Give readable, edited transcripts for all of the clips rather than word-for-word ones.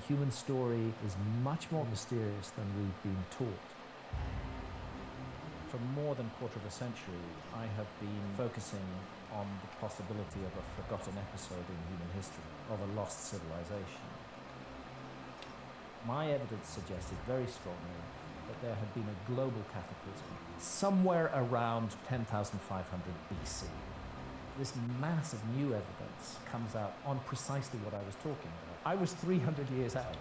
human story is much more mysterious than we've been taught. For more than a quarter of a century, I have been focusing on the possibility of a forgotten episode in human history, of a lost civilization. My evidence suggested very strongly that there had been a global cataclysm somewhere around 10,500 BC. This mass of new evidence comes out on precisely what I was talking about. I was 300 years out.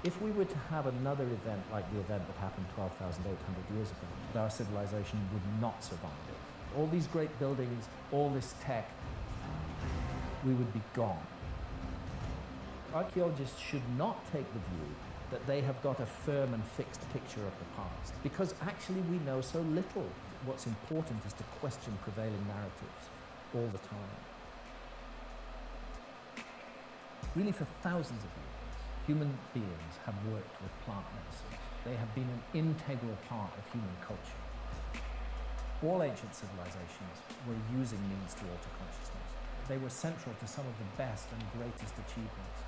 If we were to have another event like the event that happened 12,800 years ago, our civilization would not survive it. All these great buildings, all this tech, we would be gone. Archaeologists should not take the view that they have got a firm and fixed picture of the past, because actually we know so little. What's important is to question prevailing narratives all the time. Really, for thousands of years, human beings have worked with plant medicine. They have been an integral part of human culture. All ancient civilizations were using means to alter consciousness. They were central to some of the best and greatest achievements.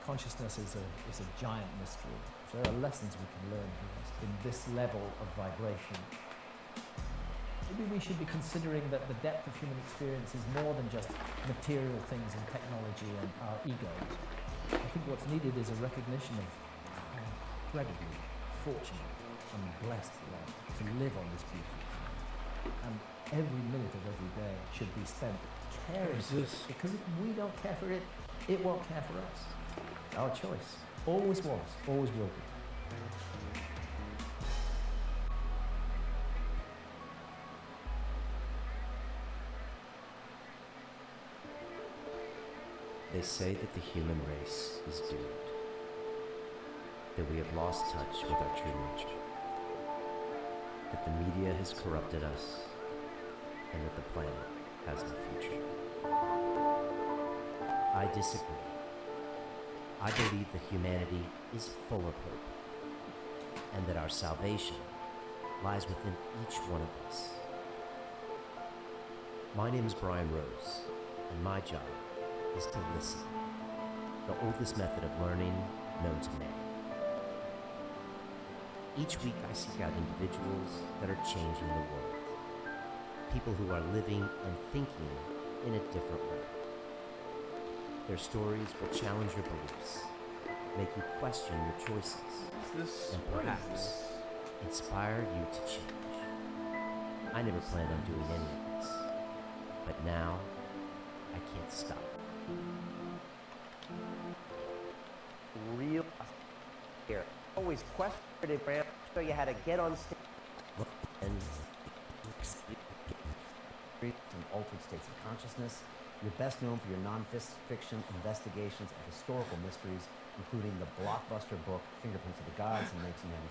Consciousness is a giant mystery. There are lessons we can learn here in this level of vibration. Maybe we should be considering that the depth of human experience is more than just material things and technology and our egos. I think what's needed is a recognition of how incredibly fortunate and blessed we are to live on this beautiful planet. And every minute of every day should be spent caring for it, because if we don't care for it, it won't care for us. Our choice. Always was, always will be. They say that the human race is doomed, that we have lost touch with our true nature, that the media has corrupted us, and that the planet has no future. I disagree. I believe that humanity is full of hope, and that our salvation lies within each one of us. My name is Brian Rose, and my job is to listen, the oldest method of learning known to man. Each week I seek out individuals that are changing the world, people who are living and thinking in a different way. Their stories will challenge your beliefs, make you question your choices, and perhaps inspire you to change. I never planned on doing any of this, but now I can't stop. Real here. Always question it, Bram. Show you how to get on stage. And altered states of consciousness. You're best known for your non-fiction investigations of historical mysteries, including the blockbuster book Fingerprints of the Gods in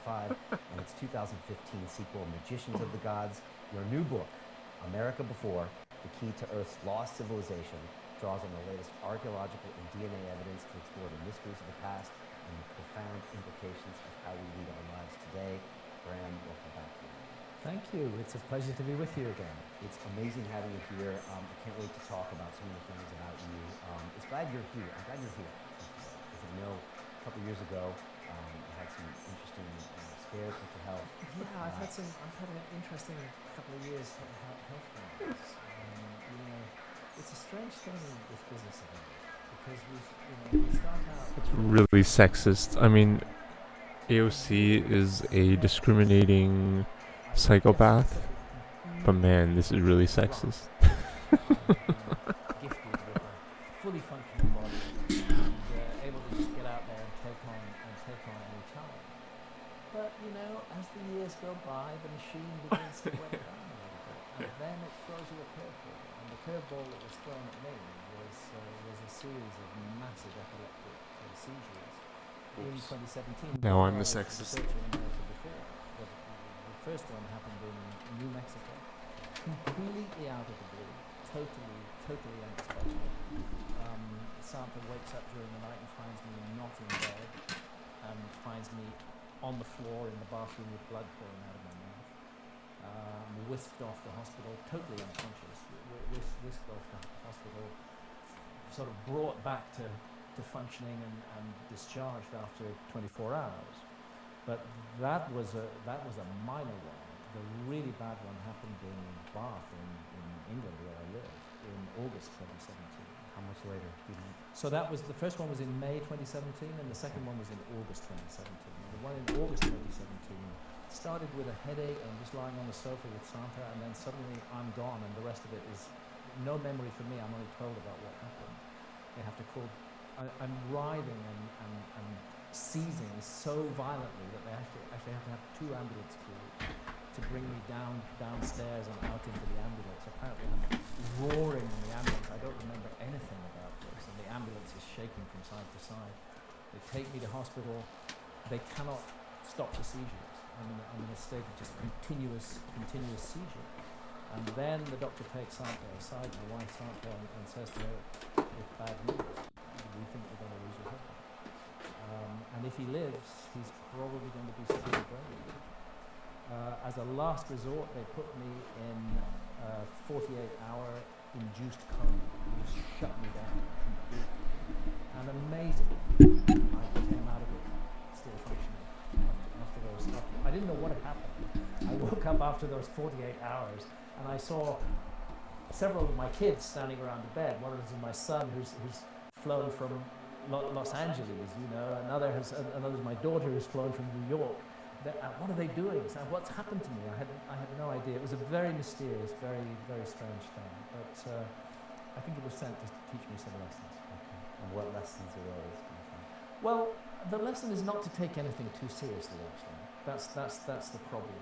1995 and its 2015 sequel Magicians of the Gods. Your new book, America Before, The Key to Earth's Lost Civilization, draws on the latest archaeological and DNA evidence to explore the mysteries of the past and the profound implications of how we lead our lives today. Graham, welcome back to you. Thank you. It's a pleasure to be with you again. It's amazing having you here. I can't wait to talk about some of the things about you. I'm glad you're here. Because I know a couple years ago you had some interesting scares with your health. Yeah, I've had an interesting couple of years health-wise. It's a strange thing in this business of ours, because we start out. It's really sexist. I mean, AOC is a discriminating psychopath, but man, this is really sexist. Gifted with a fully functioning body and able to just get out there and take on any challenge. But as the years go by, the machine begins to wear down a little bit, and then it throws you a curveball. And the curveball that was thrown at me was a series of massive epileptic seizures in 2017. Now I'm the sexist. The first one happened in New Mexico, completely out of the blue, totally unexpected. Samantha wakes up during the night and finds me not in bed, and finds me on the floor in the bathroom with blood pouring out of my mouth. Whisked off to hospital, totally unconscious. Whisked off to hospital, sort of brought back to functioning and discharged after 24 hours. But that was a minor one. The really bad one happened in Bath in England, where I live, in August 2017. How much later? So that was, the first one was in May 2017, and the second one was in August 2017. The one in August 2017 started with a headache and just lying on the sofa with Santa, and then suddenly I'm gone, and the rest of it is no memory for me. I'm only told about what happened. They have to call. I'm writhing and seizing so violently that they actually have to have 2 ambulance crews to bring me downstairs and out into the ambulance. Apparently I'm roaring in the ambulance. I don't remember anything about this, and the ambulance is shaking from side to side. They take me to hospital. They cannot stop the seizures. I'm in a state of just continuous seizure. And then the doctor takes Santa aside, my wife Santa, and says to her, "It's bad news. We think we're going to lose your husband. And if he lives, he's probably going to be severely brain injured." As a last resort, they put me in a 48-hour induced coma. They just shut me down completely. And amazingly, I came out of it still functioning after those. I didn't know what had happened. I woke up after those 48 hours, and I saw several of my kids standing around the bed. One of them is my son, who's flown from Los Angeles, you know. Another is my daughter, who's flown from New York. What are they doing? So what's happened to me? I had no idea. It was a very mysterious, very, very strange thing. But I think it was sent to teach me some lessons. Okay. And what lessons are those? Well, the lesson is not to take anything too seriously, actually. That's the problem.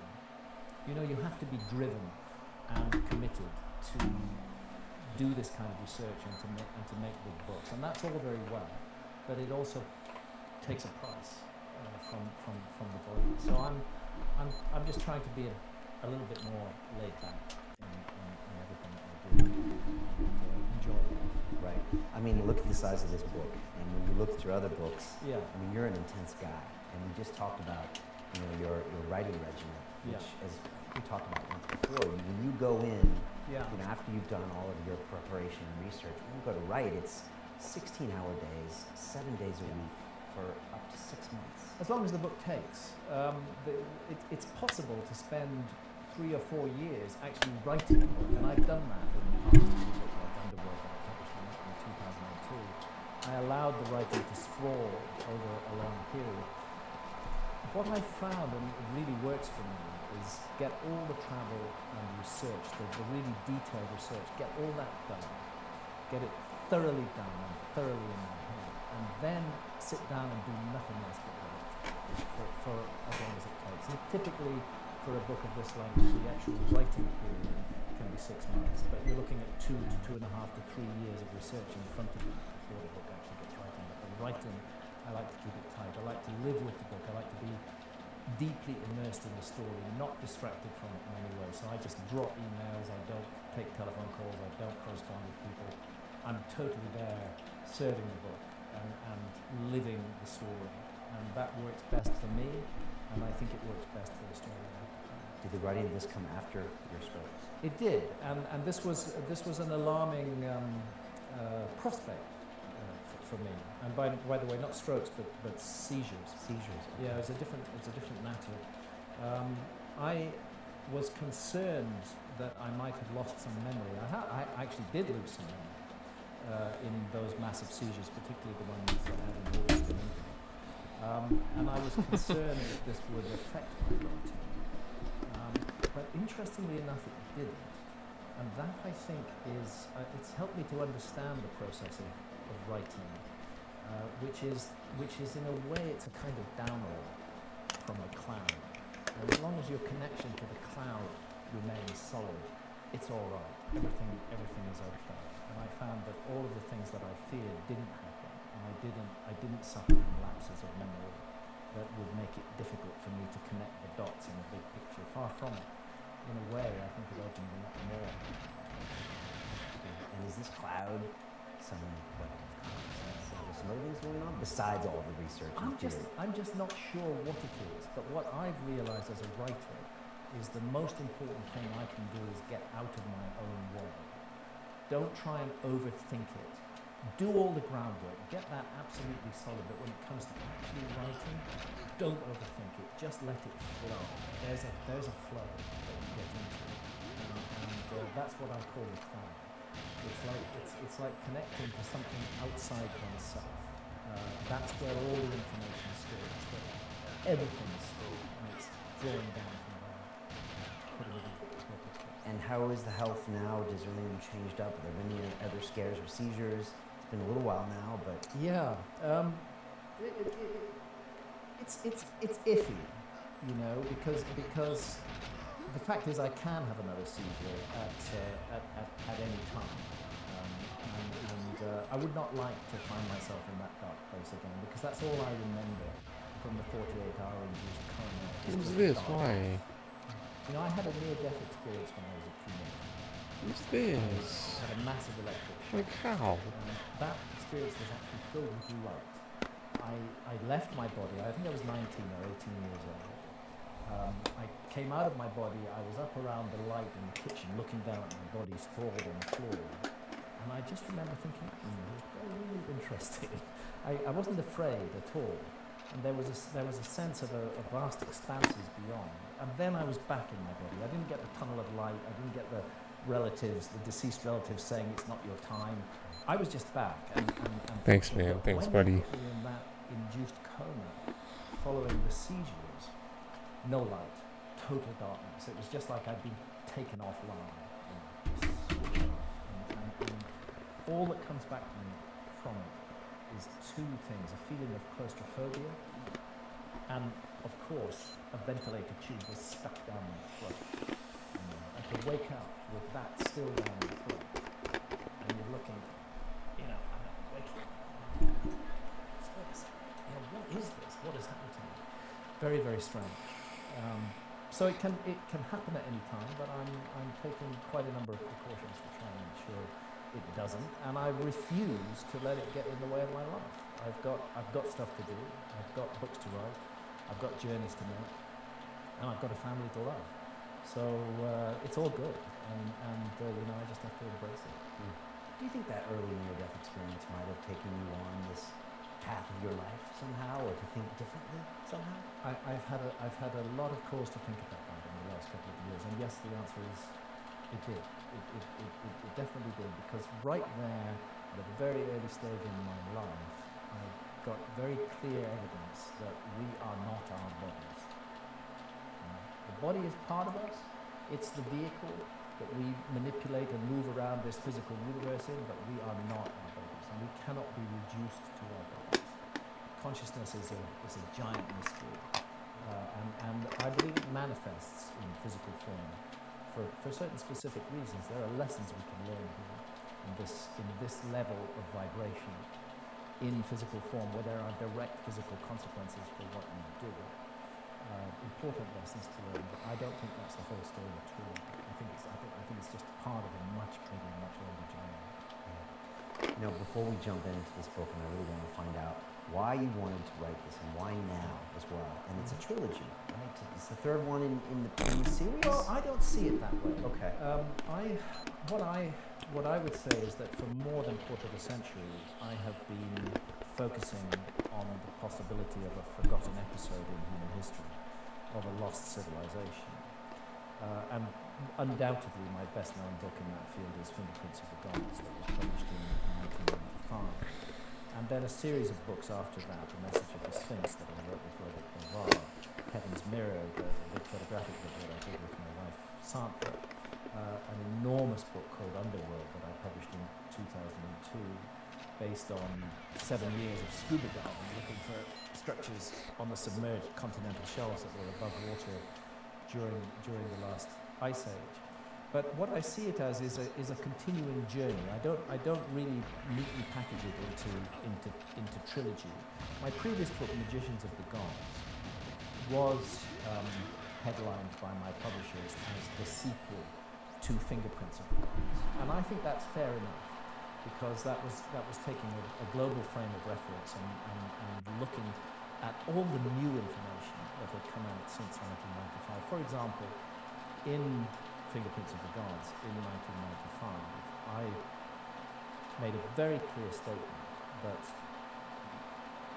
You know, you have to be driven and committed to do this kind of research and to make big books. And that's all very well, but it also takes a price from the body. So I'm just trying to be a little bit more laid back in everything that I do and enjoy it. Right. I mean, look at the size of this book, and when you look at your other books, Yeah. I mean, you're an intense guy, and we just talked about, you know, your writing regimen, which, as we talked about once before, when you go in, Yeah. you know, after you've done all of your preparation and research, when you go to write, it's 16-hour days, 7 days a week for up to 6 months. As long as the book takes. It's possible to spend 3 or 4 years actually writing a book, and I've done that in the past. Like Underworld, that I published in 2002. I allowed the writing to sprawl over a long period. What I found, and it really works for me, is get all the travel and research, the really detailed research, get all that done, get it thoroughly done and thoroughly in my head, and then sit down and do nothing else but write for as long as it takes. And typically, for a book of this length, the actual writing period can be 6 months, but you're looking at 2 to 2.5 to 3 years of research in front of you before the book actually gets writing. But the writing, I like to keep it tight. I like to live with the book. I like to be deeply immersed in the story, not distracted from it in any way. So I just drop emails, I don't take telephone calls, I don't correspond with people. I'm totally there, serving the book and living the story. And that works best for me, and I think it works best for the story I have to tell. Did the writing of this come after your strokes? It did, and this was an alarming prospect for me. And by the way, not strokes, but seizures. Seizures. Okay. Yeah, it's a different matter. I was concerned that I might have lost some memory. I actually did lose some memory in those massive seizures, particularly the ones that I had in August and England. And I was concerned that this would affect my writing. But interestingly enough, it didn't. And that, I think, is, it's helped me to understand the process of writing, which is in a way, it's a kind of download from the cloud. And as long as your connection to the cloud remains solid, it's all right. Everything is okay. And I found that all of the things that I feared didn't happen, and I didn't suffer from lapses of memory that would make it difficult for me to connect the dots in the big picture. Far from it. In a way, I think it opened me up more. And is this cloud some collective consciousness? Are there some other things going on besides all the research? I'm just not sure what it is, but what I've realized as a writer is the most important thing I can do is get out of my own world. Don't try and overthink it. do all the groundwork, get that absolutely solid, but when it comes to actually writing, don't overthink it, just let it flow. There's a flow that you get into, and that's what I call the cloud. It's like connecting to something outside oneself. That's where all the information is stored. That's where everything is stored, and it's drawing down from there. Put it in a picture. And how is the health now? Has anything changed up? Have there been any other scares or seizures? It's been a little while now, but Yeah, it's iffy, you know, because the fact is I can have another seizure at any time, and I would not like to find myself in that dark place again, because that's all I remember from the 48-hour induced coma. Who's this? Why? You know, I had a near-death experience when I was a teenager. Who's this? I had a massive electric shock. Like how? That experience was actually filled with light. I left my body, I think I was 19 or 18 years old. I came out of my body, I was up around the light in the kitchen looking down at my body sprawled on the floor. And I just remember thinking, it's very interesting. I wasn't afraid at all. And there was a sense of a vast expanses beyond. And then I was back in my body. I didn't get the tunnel of light, I didn't get the relatives, the deceased relatives saying it's not your time. I was just back. And Thanks, man. Thanks, buddy. When in that induced coma, following the seizures, no light, total darkness. It was just like I'd been taken offline. And all that comes back to me from it is two things: a feeling of claustrophobia, and of course, a ventilator tube was stuck down my throat. And to wake up with that still down your throat, and you're looking, you know, and waking up. What is this? What has happened to me? Very, very strange. So it can happen at any time, but I'm taking quite a number of precautions to try and make sure it doesn't, and I refuse to let it get in the way of my life. I've got stuff to do. I've got books to write. I've got journeys to make, and I've got a family to love. So it's all good, and you know, I just have to embrace it. do you think that early near-death experience might have taken you on this path of your life somehow, or to think differently somehow? I've had a lot of cause to think about that in the last couple of years, and yes, the answer is it did. It definitely did, because right there, at a very early stage in my life, I got very clear evidence that we are not our bodies. The body is part of us. It's the vehicle that we manipulate and move around this physical universe in, but we are not our bodies, and we cannot be reduced to our bodies. Consciousness is a giant mystery, and I believe it manifests in physical form for certain specific reasons. There are lessons we can learn here in this level of vibration in physical form, where there are direct physical consequences for what you do. Important lessons to learn, but I don't think that's the whole story at all. I think it's just part of a much bigger, much longer journey. You know, before we jump into this book, and I really want to find out why you wanted to write this and why now as well. And it's a trilogy, right? It's the third one in the series? Well, I don't see it that way. Okay. What I would say is that for more than a quarter of a century, I have been focusing on the possibility of a forgotten episode in human history, of a lost civilization. And undoubtedly, my best-known book in that field is Fingerprints of the Gods, that was published in 1995. And then a series of books after that, The Message of the Sphinx, that I wrote with Robert Bovar, Heaven's Mirror, the big photographic book that I did with my wife, Sandra, an enormous book called Underworld that I published in 2002, based on 7 years of scuba diving, looking for structures on the submerged continental shelves that were above water during the last ice age. But what I see it as is a continuing journey. I don't really neatly package it into trilogy. My previous book, Magicians of the Gods, was headlined by my publishers as the sequel to Fingerprints of the Gods, and I think that's fair enough, because that was taking a global frame of reference and looking at all the new information that had come out since 1995. For example, in Fingerprints of the Gods in 1995, I made a very clear statement that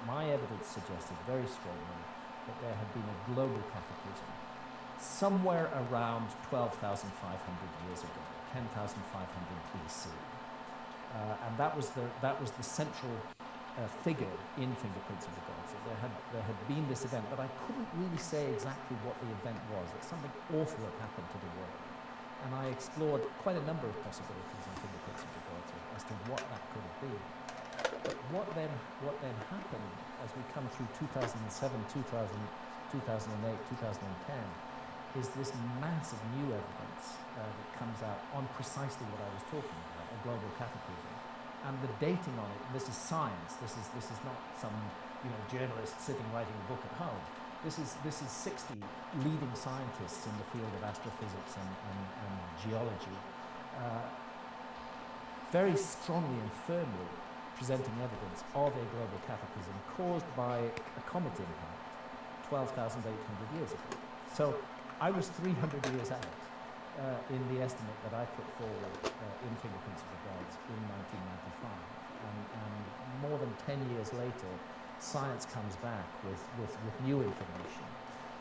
my evidence suggested very strongly that there had been a global cataclysm somewhere around 12,500 years ago, 10,500 BC. And that was the central figure in Fingerprints of the Gods. There had been this event, but I couldn't really say exactly what the event was, that something awful had happened to the world. And I explored quite a number of possibilities in Fingerprints of the Gods as to what that could have been. But what then happened as we come through 2007, 2008, 2010 is this massive new evidence that comes out on precisely what I was talking about, a global cataclysm. And the dating on it, this is science, this is not some journalist sitting writing a book at home. This is 60 leading scientists in the field of astrophysics and geology, very strongly and firmly presenting evidence of a global cataclysm caused by a comet impact 12,800 years ago. So I was 300 years out in the estimate that I put forward in Fingerprints of the Gods in 1995. And more than 10 years later, science comes back with new information.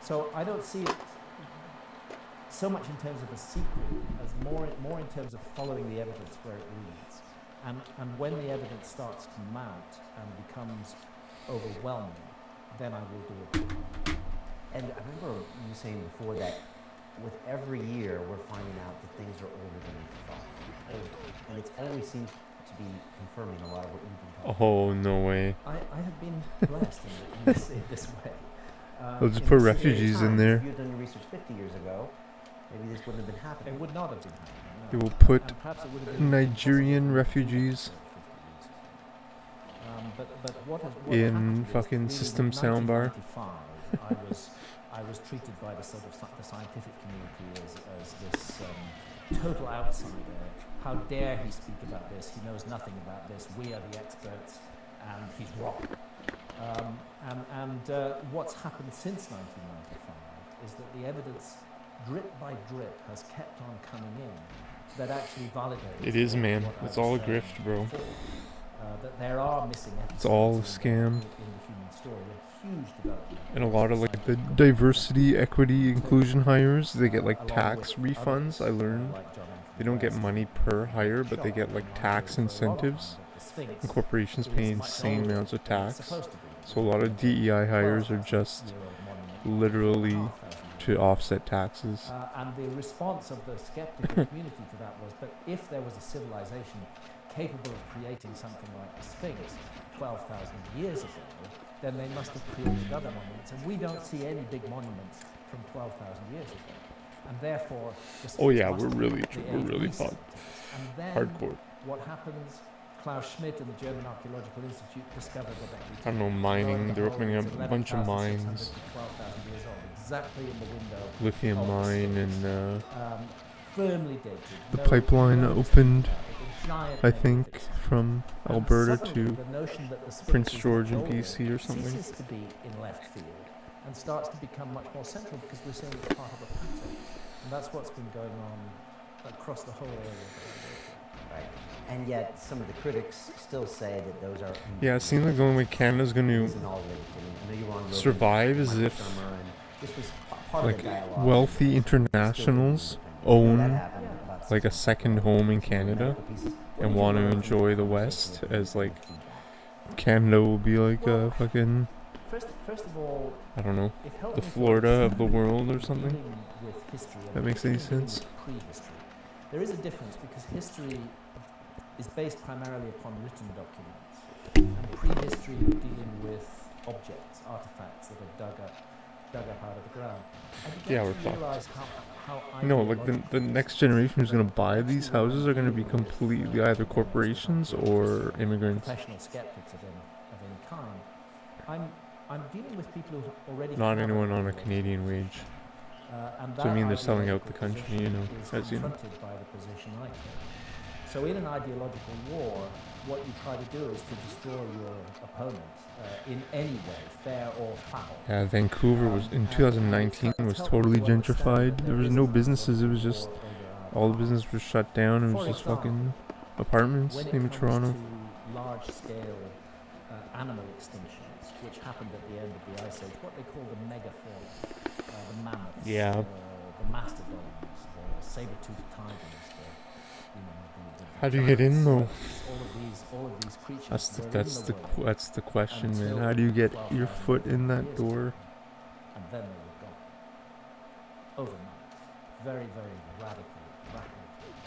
So I don't see it so much in terms of a sequel as more in terms of following the evidence where it leads. And when the evidence starts to mount and becomes overwhelming, then I will do it. And I remember you saying before that with every year we're finding out that things are older than we thought. And it always seems to be confirming a lot of what you've been talking about. Oh, no way. I have been blessed in this way. They'll just put refugees in there. If you had done your research 50 years ago, maybe this wouldn't have been happening. It would not have been happening. No. They will put And perhaps it would have been Nigerian refugees but what in happened is fucking really system in soundbar. 1995, I was treated by the sort of the scientific community as this total outsider. How dare he speak about this? He knows nothing about this. We are the experts, and he's wrong. What's happened since 1995 is that the evidence, drip by drip, has kept on coming in that actually validates. It is, man. what I It's was all a saying grift, bro. before. That there are missing episodes. It's all a in scam. the human story. A huge development. And a lot of like the diversity, equity, inclusion hires, they get like tax refunds. I learned they don't get money per hire, but they get like tax incentives. And corporations pay insane amounts of tax. So a lot of DEI hires are just literally to offset taxes. And the response of the skeptical community to that was, but if there was a civilization capable of creating something like the Sphinx 12,000 years ago, then they must have created other monuments. And we don't see any big monuments from 12,000 years ago. And therefore, the Sphinx Oh yeah, must we're be really recent. fucked. And then Hardcore. what happens? Klaus Schmidt and the German Archaeological Institute discovered that. I don't know, mining. They're opening up a bunch of mines. 12,000 years old, exactly in the window. Lithium of the mine Sphinx. and Firmly dated. the No- pipeline no opened, mistake about it. A giant I think, magnificence. from And Alberta suddenly to the notion that the Sphinx Prince is George in older BC or something. ceases to be in left field and starts to become much more central because we're seeing it part of a pattern. And that's what's been going on across the whole area. Right. And yet some of the critics still say that those are... Yeah, it seems like the only way Canada's going to isn't all related. I know you were on Rogan survive is Michael if Summer, and this was part of like the dialogue. wealthy internationals own like a second home in Canada and want to enjoy the West, as like Canada will be like a fucking, First of all, I don't know, it helped the me to Florida of the understand world or something. dealing with history and That makes any dealing sense? with prehistory. There is a difference because history is based primarily upon written documents, and prehistory you're dealing with objects, artifacts that are dug up out of the ground. I began Yeah, to we're fucked. realize how No, like the ideological next generation who's gonna buy these houses are gonna be completely either corporations or immigrants. professional skeptics of any kind. I'm dealing with people who already Not have anyone on a ideology. Canadian wage. And So I mean, they're that selling out the ideological country, you know, position is as you know. confronted by the position I take. So in an ideological war, what you try to do is to destroy your opponent in any way, fair or foul. Yeah, Vancouver was in 2019 was totally gentrified. There was no businesses. It was just all the business was shut down. It was just fucking apartments when it in comes Toronto. to large-scale animal extinctions, which happened at the end of the Ice Age, what they call the megafauna, the mammoths, Yeah. the mastodons, the saber-toothed tigers, How do you get in though? all of these creatures. That's the question, man. until How do you get 12,000 your foot in that years door? ago. And then they were gone. Overnight. Very, very radical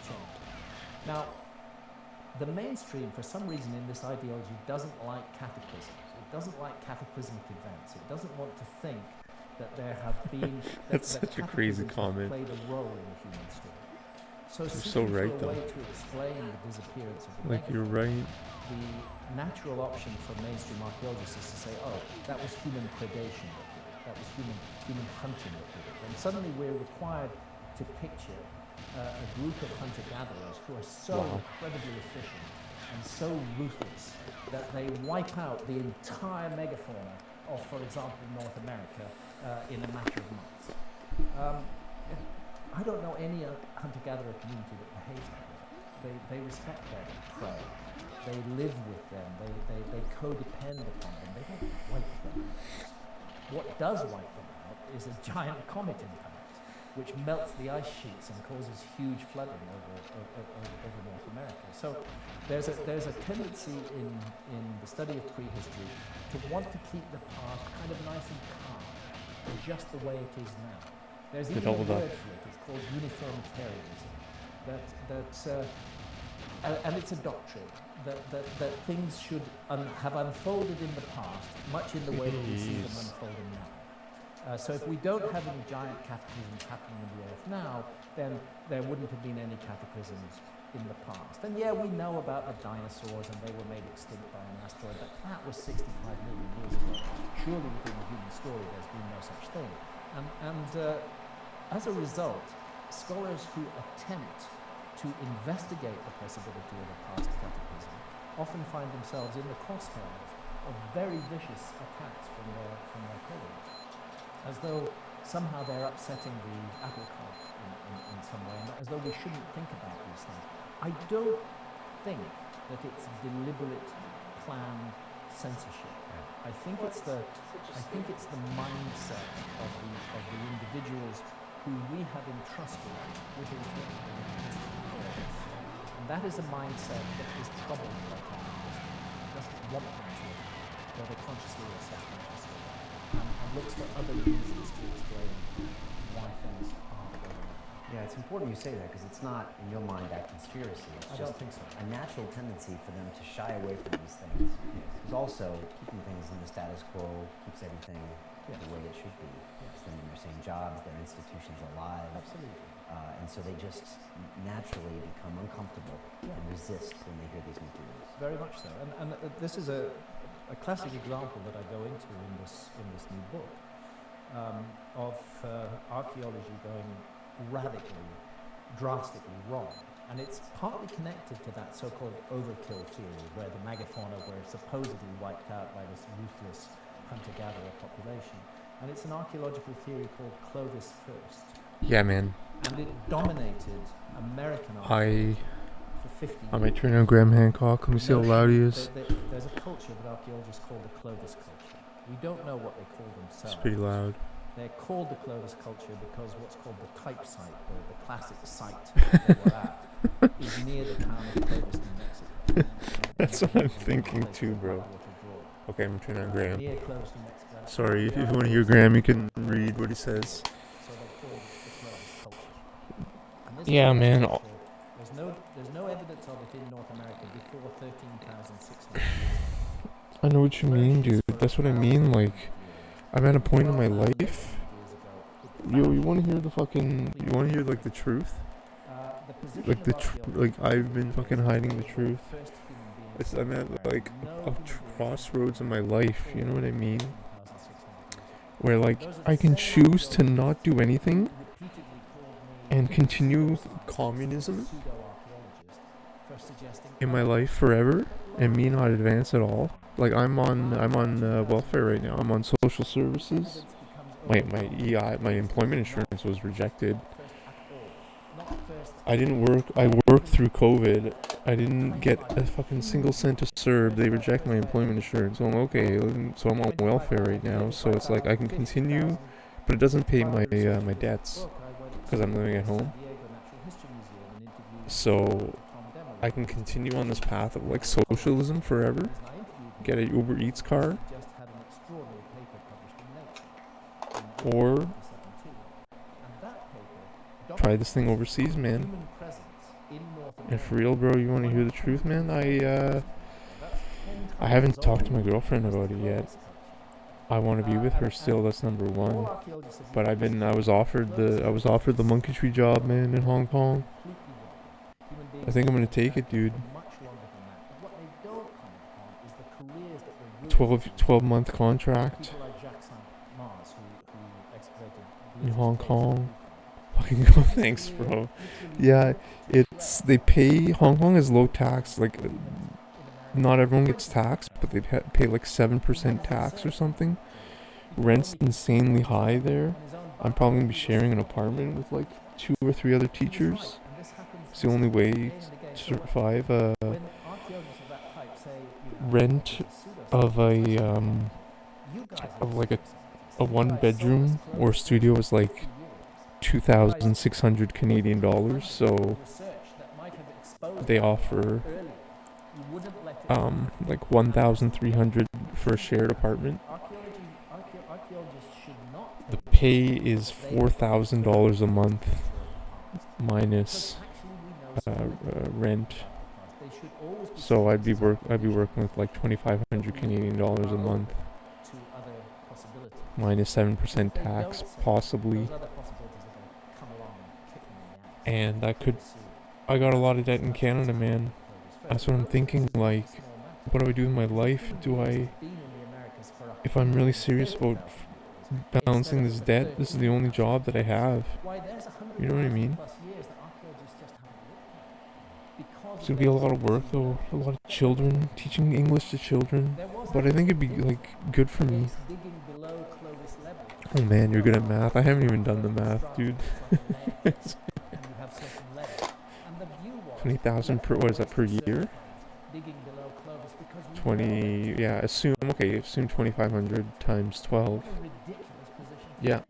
change. Now, the mainstream, for some reason in this ideology, doesn't like cataclysms. It doesn't like cataclysmic events. It doesn't want to think that there have been... That's such a crazy cataclysms have comment. played a role in the human story. So You're so seeking right, for a though. way to explain the disappearance of the Like, you're megafauna, right. the natural option for mainstream archaeologists is to say, oh, that was human predation that did it. That was human hunting that did it. And suddenly we're required to picture a group of hunter-gatherers who are so incredibly efficient and so ruthless that they wipe out the entire megafauna of, for example, North America in a matter of months. I don't know any hunter-gatherer community that behaves that way. They respect their prey. They live with them. They codepend upon them. They don't wipe them out. What does wipe them out is a giant comet impact, which melts the ice sheets and causes huge flooding over North America. So there's a tendency in the study of prehistory to want to keep the past kind of nice and calm, and just the way it is now. There's even a word for it. It's called uniformitarianism. And it's a doctrine that things should have unfolded in the past, much in the way that we see them unfolding now. So if we don't have any giant cataclysms happening in the earth now, then there wouldn't have been any cataclysms in the past. And yeah, we know about the dinosaurs and they were made extinct by an asteroid, but that was 65 million years ago. Surely within the human story there's been no such thing. As a result, scholars who attempt to investigate the possibility of a past cataclysm often find themselves in the crosshairs of very vicious attacks from their colleagues, as though somehow they're upsetting the apple cart in some way, and as though we shouldn't think about these things. I don't think that it's deliberate, planned censorship. I think it's the mindset of the individuals who we have entrusted with interpreting history for us. And that is a mindset that is troubled by capitalism. It doesn't want them to, whether consciously or subconsciously, and looks for other reasons to explain why things are the way they are. Yeah, it's important you say that because it's not, in your mind, that conspiracy. It's I just don't think so. a natural tendency for them to shy away from these things. Because also, keeping things in the status quo keeps everything the way it should be. It's them in their same jobs, their institutions alive. Absolutely. And so they just naturally become uncomfortable and resist when they hear these materials. Very much so. And this is a classic example that I go into in this new book of archaeology going radically, drastically wrong. And it's partly connected to that so-called overkill theory, where the megafauna were supposedly wiped out by this ruthless hunter-gatherer population. And it's an archaeological theory called Clovis First. Yeah, man. And it dominated American archaeology for 50 years. I might turn on Graham Hancock. Let me see how loud he is. There's a culture that archaeologists call the Clovis culture. We don't know what they call themselves. It's pretty loud. They're called the Clovis culture because what's called the type site, the classic site where we're at, is near the town of Clovis, New Mexico. That's what I'm thinking too, bro. Okay, I'm turning on Graham. Near Clovis, New Mexico. Sorry, if you want to hear Graham, you can read what he says. So they're called the Clovis culture. And this Yeah, Clovis man. culture, there's no evidence of it in North America before 13,600 years ago. I know what you mean, dude. That's what I mean. Like, I'm at a point in my life. Yo, you want to hear the fucking? You want to hear like the truth? Like like I've been fucking hiding the truth. I'm at like a crossroads in my life. You know what I mean? Where like I can choose to not do anything and continue communism in my life forever and me not advance at all. Like I'm on welfare right now. I'm on social services. My employment insurance was rejected. I didn't work. I worked through COVID. I didn't get a fucking single cent to serve. They reject my employment insurance. So I'm okay. So I'm on welfare right now. So it's like I can continue, but it doesn't pay my my debts because I'm living at home. So I can continue on this path of like socialism forever. Get a Uber Eats car, or try this thing overseas, man. And for real, bro, you want to hear the truth, man? I haven't talked to my girlfriend about it yet. I want to be with her still. That's number one. But I was offered the Monkey Tree job, man, in Hong Kong. I think I'm gonna take it, dude. 12-month contract in Hong Kong. Fucking go, thanks, bro. Yeah, they pay. Hong Kong is low tax. Like, not everyone gets taxed, but they pay like 7% tax or something. Rent's insanely high there. I'm probably gonna be sharing an apartment with like 2 or 3 other teachers. It's the only way to survive. Rent of a 1-bedroom or studio is like 2,600 Canadian dollars. So they offer like 1,300 for a shared apartment. The pay is $4,000 a month minus rent. So I'd be working with like 2,500 Canadian dollars a month minus 7% tax, possibly. And I got a lot of debt in Canada, man. That's what I'm thinking, like, what do I do with my life? If I'm really serious about balancing this debt, this is the only job that I have. You know what I mean? It's gonna be a lot of work though, a lot of children, teaching English to children. But I think it'd be like good for me. Oh man, you're good at math. I haven't even done the math, dude. 20,000 per, what is that, per year? 20, yeah, assume 2,500 times 12. Yeah.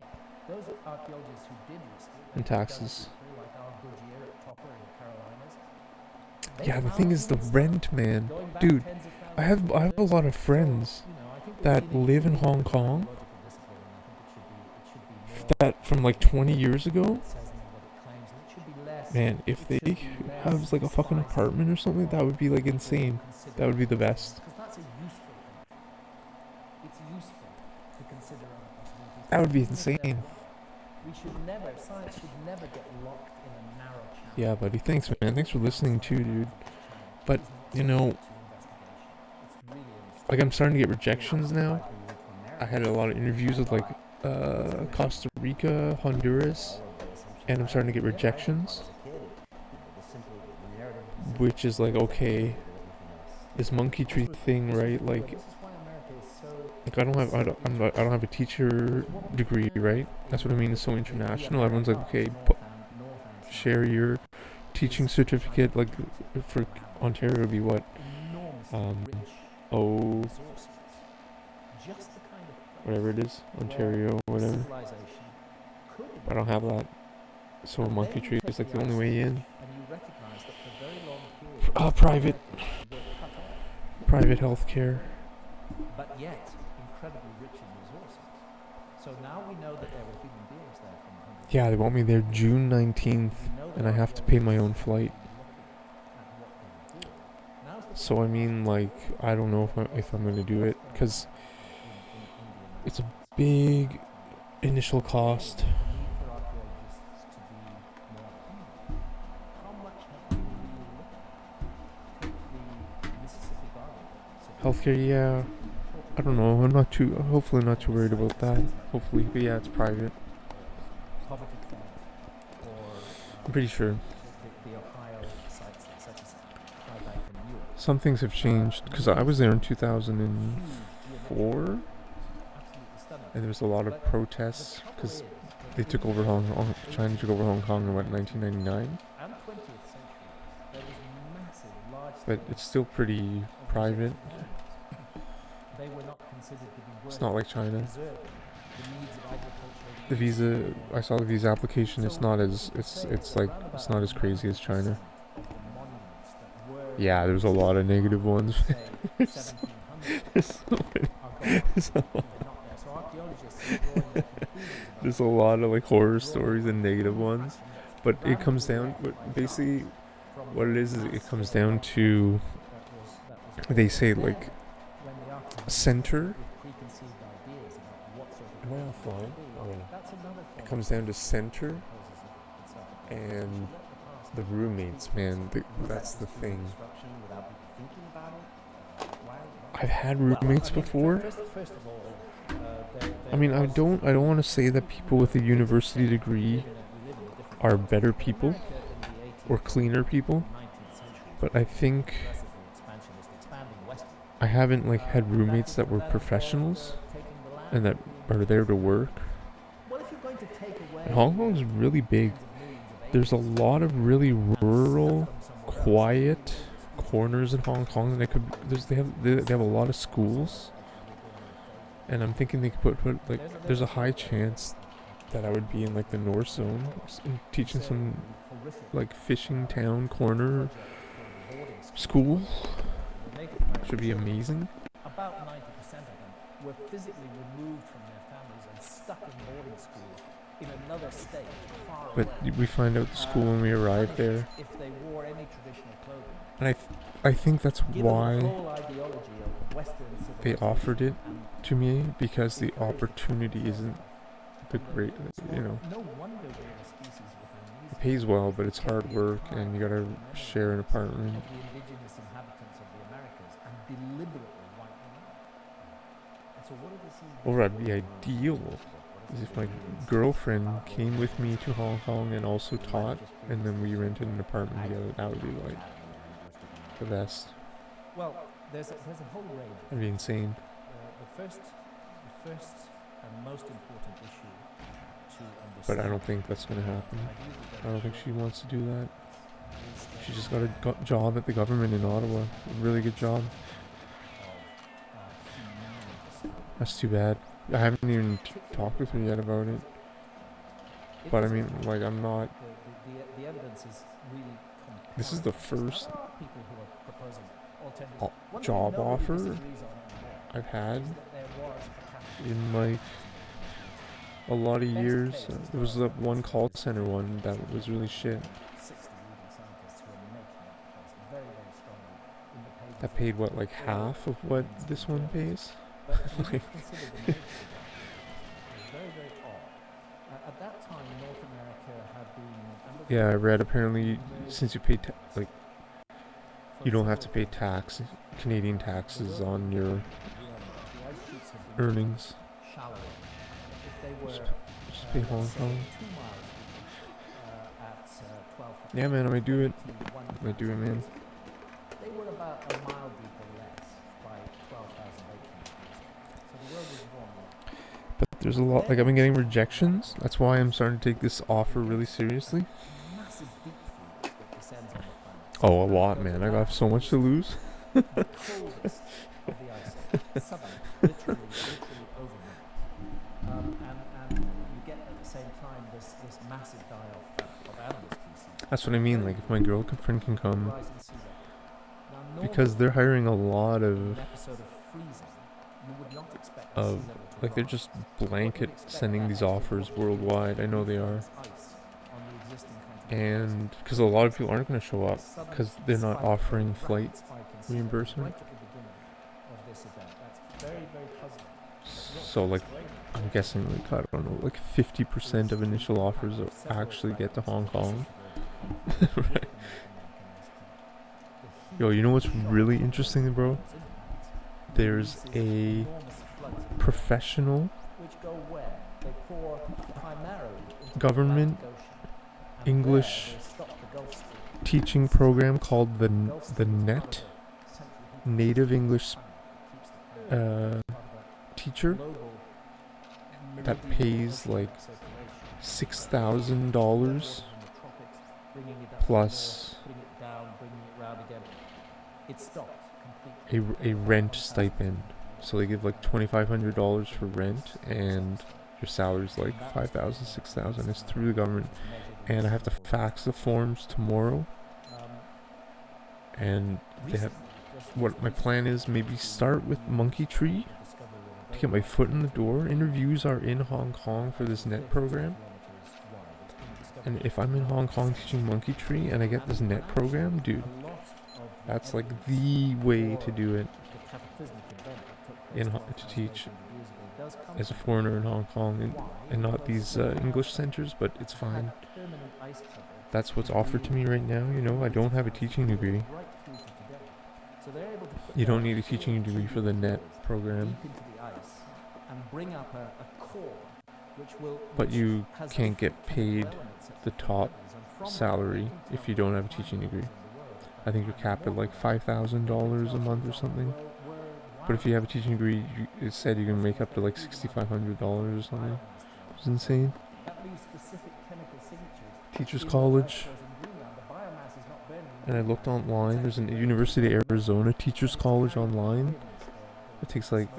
And taxes. Yeah, the thing is the rent, man. Dude, I have a lot of friends that live in Hong Kong that from like 20 years ago. Man, if they have like a fucking apartment or something, that would be like insane. That would be the best. That would be insane. Science should never get locked in a narrow channel. Yeah, buddy. Thanks, man. Thanks for listening too, dude. But, you know, like I'm starting to get rejections now. I had a lot of interviews with like Costa Rica, Honduras, and I'm starting to get rejections. Which is like, okay, this Monkey Tree thing, right? Like I don't have a teacher degree, right? That's what I mean. It's so international. Everyone's like, okay, share your teaching certificate. Like for Ontario, would be what? Whatever it is, Ontario, whatever. I don't have that. So Monkey Tree is like the only way in. Private healthcare. But yet, incredibly rich in resources. So now we know that there were human beings there from the. Yeah, they want me there June 19th, and I have to pay my own flight. So I mean, like, I don't know if I'm gonna do it, because it's a big initial cost. Healthcare, yeah. I don't know. Hopefully not too worried about that. Hopefully, but yeah, it's private. I'm pretty sure. Some things have changed, because I was there in 2004, and there was a lot of protests, because they took over China took over Hong Kong in, 1999? but it's still pretty private. They were not considered to be It's not like China. preserving the needs of agriculture. The visa, I saw the visa application. It's not as it's not as crazy as China. Yeah, there's a lot of negative ones. There's so many. There's a lot of like horror stories and negative ones, but it comes down. But basically, what it is it comes down to. They say like center. Am I offline? Oh, yeah. It comes down to center and the roommates, man. That's the thing. I've had roommates before. I mean, I don't want to say that people with a university degree are better people or cleaner people, but I think I haven't like had roommates that were professionals and that are there to work. And Hong Kong is really big. There's a lot of really rural, quiet corners in Hong Kong, and they have a lot of schools. And I'm thinking they could put like there's a high chance that I would be in like the North Zone teaching some like fishing town corner school. Should be amazing. About 90% of them were physically removed from their families and stuck in boarding school in another state far away. But we find out the school when we arrive there. If they wore any traditional clothing. And I think that's why they they offered it to me, because the opportunity isn't the great, you know. It pays well, but it's hard work, and you gotta share an apartment. Or that'd be ideal, is if my girlfriend came with me to Hong Kong and also taught, and then we rented an apartment together. That would be like the best. Well, there's a whole range. It'd be insane. The first and most important issue to understand. But I don't think that's gonna happen. I don't think she wants to do that. She just got a job at the government in Ottawa. A really good job. That's too bad. I haven't even talked with her yet about it. But I mean, like, I'm not. The evidence is really. This is the first job offer I've had in like a lot of years. There was that one call center one that was really shit. That paid what, like half of what this one pays? Like yeah, I read apparently since you pay like you don't have to pay tax, Canadian taxes on your earnings. Just pay Hong Kong. Yeah, man, I might do it. I might do it, man. They were about a mile deep or less by 12,000 acres. So the world was warm. But there's a lot, like I've been getting rejections. That's why I'm starting to take this offer really seriously. Oh, a lot, man. I got so much to lose. The coldest of the ice, literally overnight. And you get at the same time this massive die-off of animal species. That's what I mean. Like if my girlfriend can come, because they're hiring a lot of like they're just blanket sending these offers worldwide. I know they are. And because a lot of people aren't going to show up because they're not offering flight reimbursement. So like I'm guessing like I don't know, like 50% of initial offers actually get to Hong Kong. Right. Yo, you know what's really interesting, bro? There's a professional government English teaching program called the NET, Native English Teacher, that pays like $6,000 plus it stopped completely. a rent stipend. So they give like $2,500 for rent, and your salary's like 5,000, 6,000. It's through the government, and I have to fax the forms tomorrow. And they have, what my plan is, maybe start with Monkey Tree to get my foot in the door. Interviews are in Hong Kong for this net program. And if I'm in Hong Kong teaching Monkey Tree and I get this net program, dude, that's like the way to do it to teach as a foreigner in Hong Kong, and not these English centers, but it's fine. That's what's offered to me right now, you know. I don't have a teaching degree. You don't need a teaching degree for the net program. But you can't get paid the top salary if you don't have a teaching degree. I think you're capped at like $5,000 a month or something. But if you have a teaching degree, it said you can make up to like $6,500 or something. It's insane. Teachers College. And I looked online. There's a University of Arizona Teachers College online. It takes like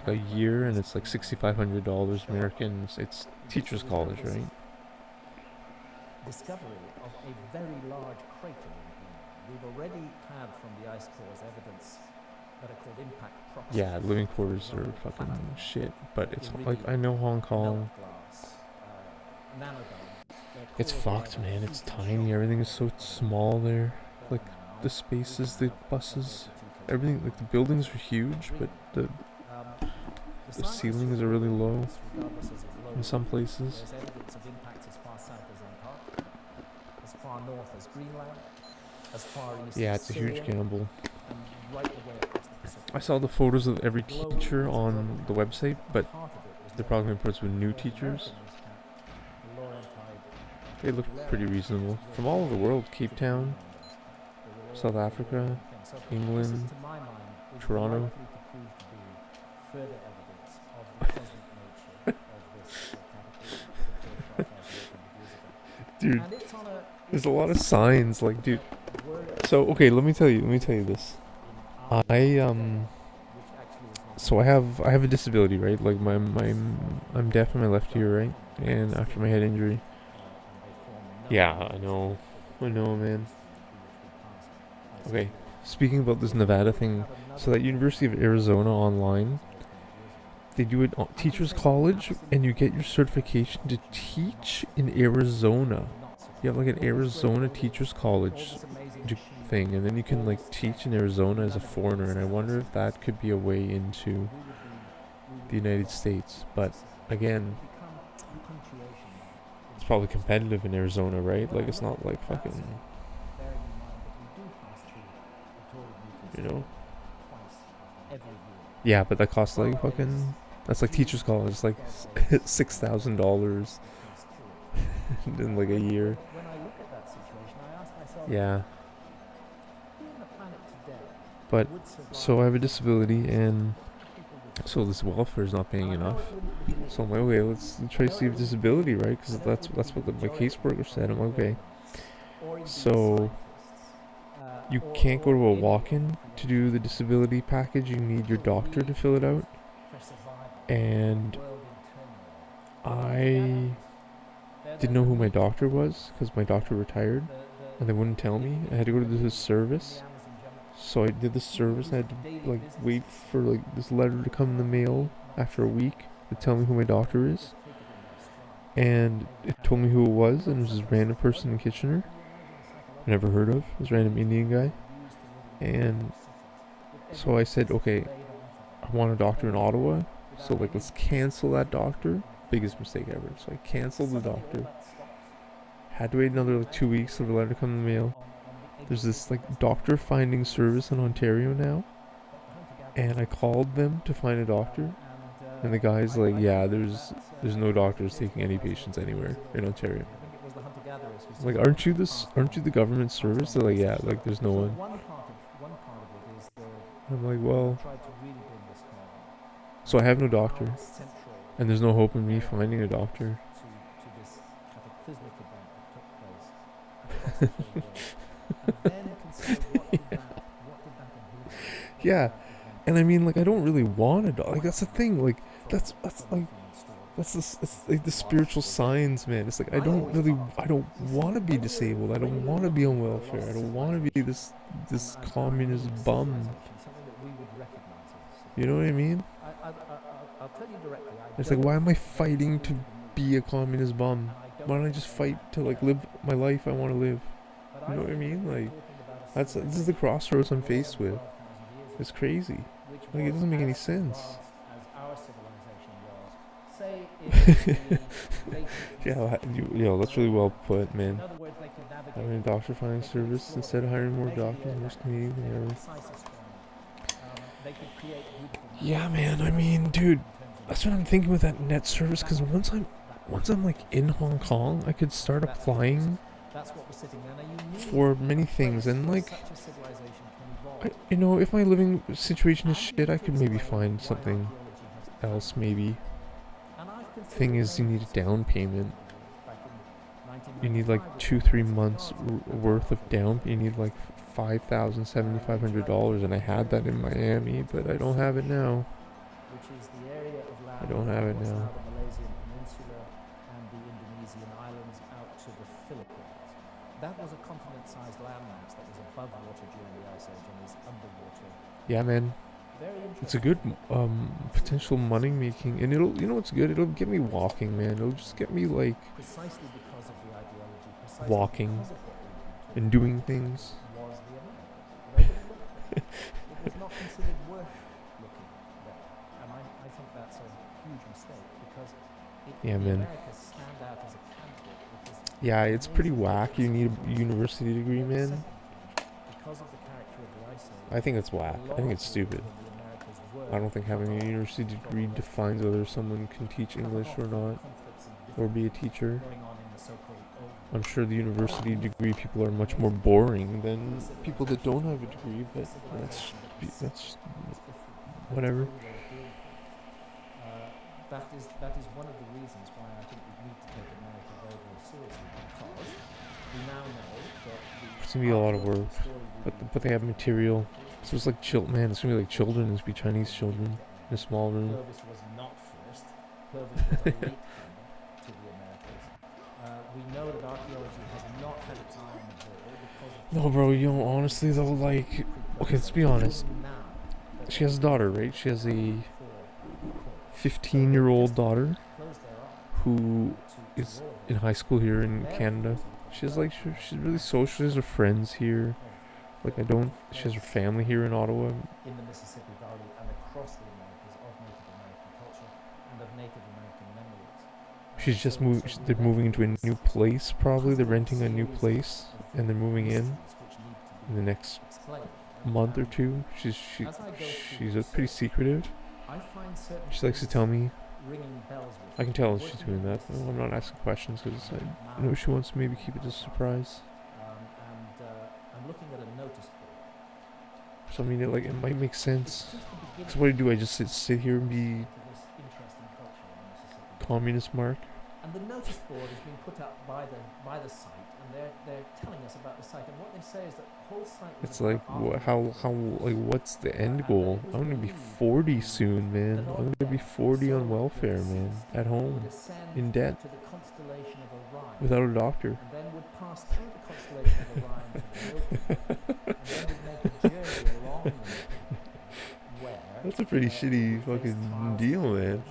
a year, and it's like $6,500 American. It's Teachers College, right? Discovery of a very large crater in We've already had from the ice cores evidence that are called impact proxies. Yeah, living quarters are fucking shit, but it's like, I know Hong Kong. It's fucked, man. It's tiny. Everything is so small there. Like the spaces, the buses, everything. Like the buildings are huge, but the ceilings are really low in some places. There's evidence of impacts as far south as Antarctica, as far north as Greenland, as far east Yeah, as it's a Syria, huge gamble. and right the way across the Pacific. I saw the photos of every teacher on the website, but they're probably going to put us with new teachers. They look pretty reasonable. From all over the world. Cape Town, South Africa, England, Toronto. Dude, there's a lot of signs, like, dude. So, okay, let me tell you this. So I have a disability, right? Like I'm deaf in my left ear, right? And after my head injury. Yeah, I know, man. Okay, speaking about this Nevada thing, so that University of Arizona online, they do it on Teachers College, and you get your certification to teach in Arizona. You have like an Arizona Teachers College thing, and then you can like teach in Arizona as a foreigner, and I wonder if that could be a way into the United States. But again, it's probably competitive in Arizona, right? Like, it's not like fucking, you know. Yeah, but that costs like fucking, that's like Teachers College. It's like $6,000 in like a year. Yeah. But so I have a disability, and so this welfare is not paying enough. So I'm like, okay, let's try to see if disability, right? Because that's what my caseworker said. I'm like, okay. So you can't go to a walk-in to do the disability package. You need your doctor to fill it out. And I didn't know who my doctor was because my doctor retired, and they wouldn't tell me. I had to go to this service. So I did the service. I had to like wait for like this letter to come in the mail after a week to tell me who my doctor is. And it told me who it was, and it was this random person in Kitchener I never heard of, this random Indian guy. And so I said, okay, I want a doctor in Ottawa, so like let's cancel that doctor. Biggest mistake ever. So I canceled the doctor. Had to wait another like 2 weeks for the letter to come in the mail. There's this like doctor finding service in Ontario now, and I called them to find a doctor, and the guy's like, yeah, there's no doctors taking any patients anywhere in Ontario. Like, aren't you the government service? They're like, yeah, like there's no one. I'm like, well, so I have no doctor, and there's no hope in me finding a doctor. Yeah, and I mean, like, I don't really want a dog. Like, that's the thing. Like, that's like it's like the spiritual signs, man. It's like I don't want to be disabled. I don't want to be on welfare. I don't want to be this communist bum. You know what I mean? I'll tell you directly. It's like, why am I fighting to be a communist bum? Why don't I just fight to like live my life I want to live? You know what I mean? Like, this is the crossroads I'm faced with. It's crazy. Like, it doesn't make any sense. Yeah, that's really well put, man. Having a doctor finding service instead of hiring more doctors in this community than ever. Yeah, man. I mean, dude, that's what I'm thinking with that net service. Because once I'm like in Hong Kong, I could start applying for many things, and like, if my living situation is shit, I could maybe find something else. Maybe. Thing is, you need a down payment. You need like 2-3 months worth of down. You need like $5,000-$7,500, and I had that in Miami, but I don't have it now. I don't have it now. That was a continent-sized landmass that was above water during the Ice Age and is underwater. Yeah, man. It's a good potential money making, and what's good? It'll get me walking, man. It'll just get me like walking and doing things. It was not considered worth looking there, and I think that's a huge mistake because Americas stand out as a candidate. Yeah, it's pretty whack. You need a university degree, man. Because of the character of the Ice Age, I think it's whack. I think it's stupid. I don't think having a university degree defines whether someone can teach English or not, or be a teacher. I'm sure the university degree people are much more boring than people that don't have a degree, but that's whatever. That is one of the reasons why I think we need to take America very, very seriously, because we now know that it's gonna be a lot of work, but they have material. So it's like man. It's gonna be like children. It's gonna be Chinese children in a small room. Purvis was not first. Purvis was a late comer to the Americas. We know that archaeology has not had a time because of... No, bro. Honestly though, like, okay, let's be honest. She has a daughter, right? She has a 15-year-old daughter who is in high school here in Canada. She's really social. She has her friends here. Like, she has her family here in Ottawa. In the Mississippi Valley and across the Americas of Native American culture and of Native American memories. She's just moved. They're moving into a new place. Probably they're renting a new place, and they're moving in the next month or two. She's pretty secretive. She likes to tell me. I can tell she's doing that. No, I'm not asking questions because I know she wants to maybe keep it a surprise. I'm looking at a notice board. So I mean, it might make sense. So what do? I just sit here and be communist mark? And the notice board is being put up by the site, and they're telling us about the site. And what they say is that the whole site. It's like what's the end goal? I'm gonna be 40 soon, man. I'm gonna be 40 on welfare, man, at home, in debt, without a doctor. And then would pass through the constellation of Orion to the Milky Way, and then would make a journey along them, where that's a pretty shitty fucking deal, man.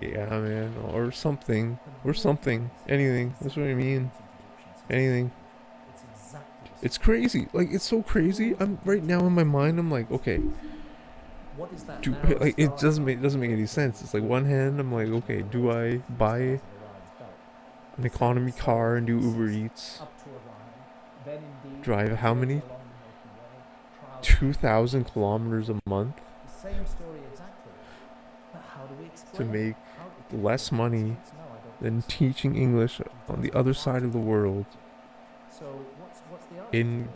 Yeah, man, or something, anything. That's what I mean. Anything. It's crazy. Like, it's so crazy. I'm right now in my mind. I'm like, okay. It doesn't make any sense. It's like, one hand, I'm like, okay, do I buy an economy car and do Uber Eats? Drive how many? 2,000 kilometers a month to make less money than teaching English on the other side of the world in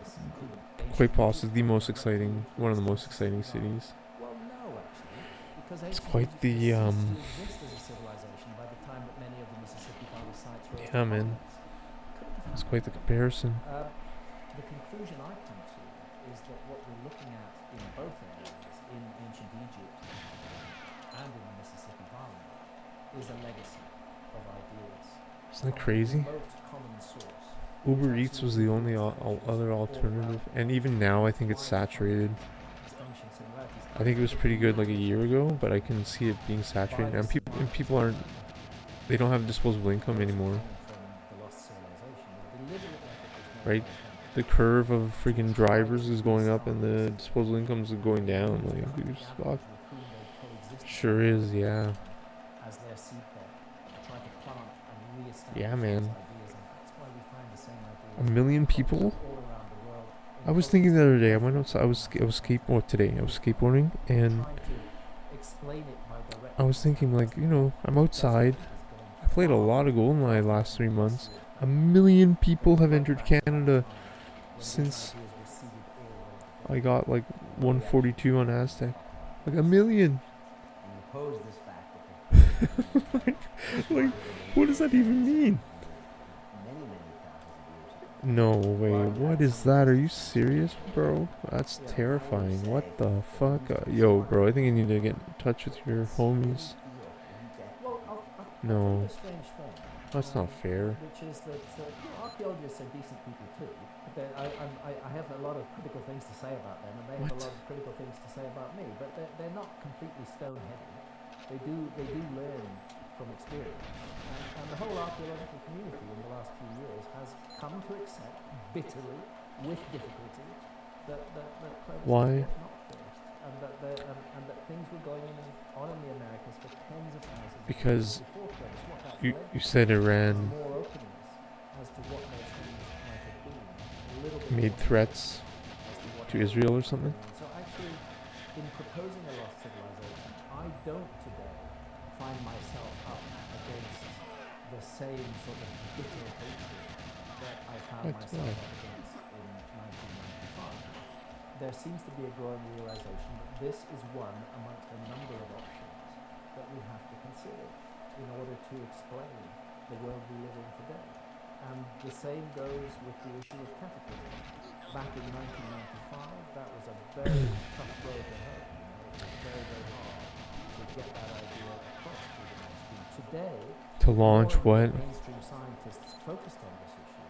quite possibly one of the most exciting cities. It's quite the yeah, man, it's quite the comparison. the conclusion I come to is that what we're looking at in both areas, in ancient Egypt and in the Mississippi Valley, is a legacy of ideas. Isn't that crazy? Remote common source. Uber Eats was the only other alternative, and even now I think it's saturated. I think it was pretty good like a year ago, but I can see it being saturated, and people aren't, they don't have disposable income anymore, right? The curve of freaking drivers is going up, and the disposable incomes are going down. Like, dude, fuck. Sure is, yeah. Yeah, man. 1 million people? I was thinking the other day, I went outside, I was skateboarding, and I was thinking, like, you know, I'm outside, I played a lot of GoldenEye the last 3 months, 1 million people have entered Canada since I got, like, 142 on Aztec. Like, 1 million! Like, what does that even mean? No way, what is that? Are you serious, bro? That's terrifying. What the fuck? Yo, bro, I think you need to get in touch with your homies. No. That's not fair. Which is that archaeologists are decent people too. But I have a lot of critical things to say about them, and they have a lot of critical things to say about me. But they're not completely stone-headed. They do learn from experience. And the whole archaeological community in the last few years has come to accept bitterly, with difficulty, that why? not first, and that things were going on in the Americas for tens of thousands. Because before Columbus. you said Iran More openness as to what those things might have been. A little bit made more threats to Israel or something. So actually, in proposing a lost civilization, I don't today find myself up against the same sort of bitter hatred that I found myself up against in 1995. There seems to be a growing realization that this is one amongst a number of options that we have to consider in order to explain the world we live in today. And the same goes with the issue of cataclysm. Back in 1995, that was a very tough road to hoe. It was very, very hard to get that idea across to the mainstream. Today, To launch what? mainstream scientists focused on this issue,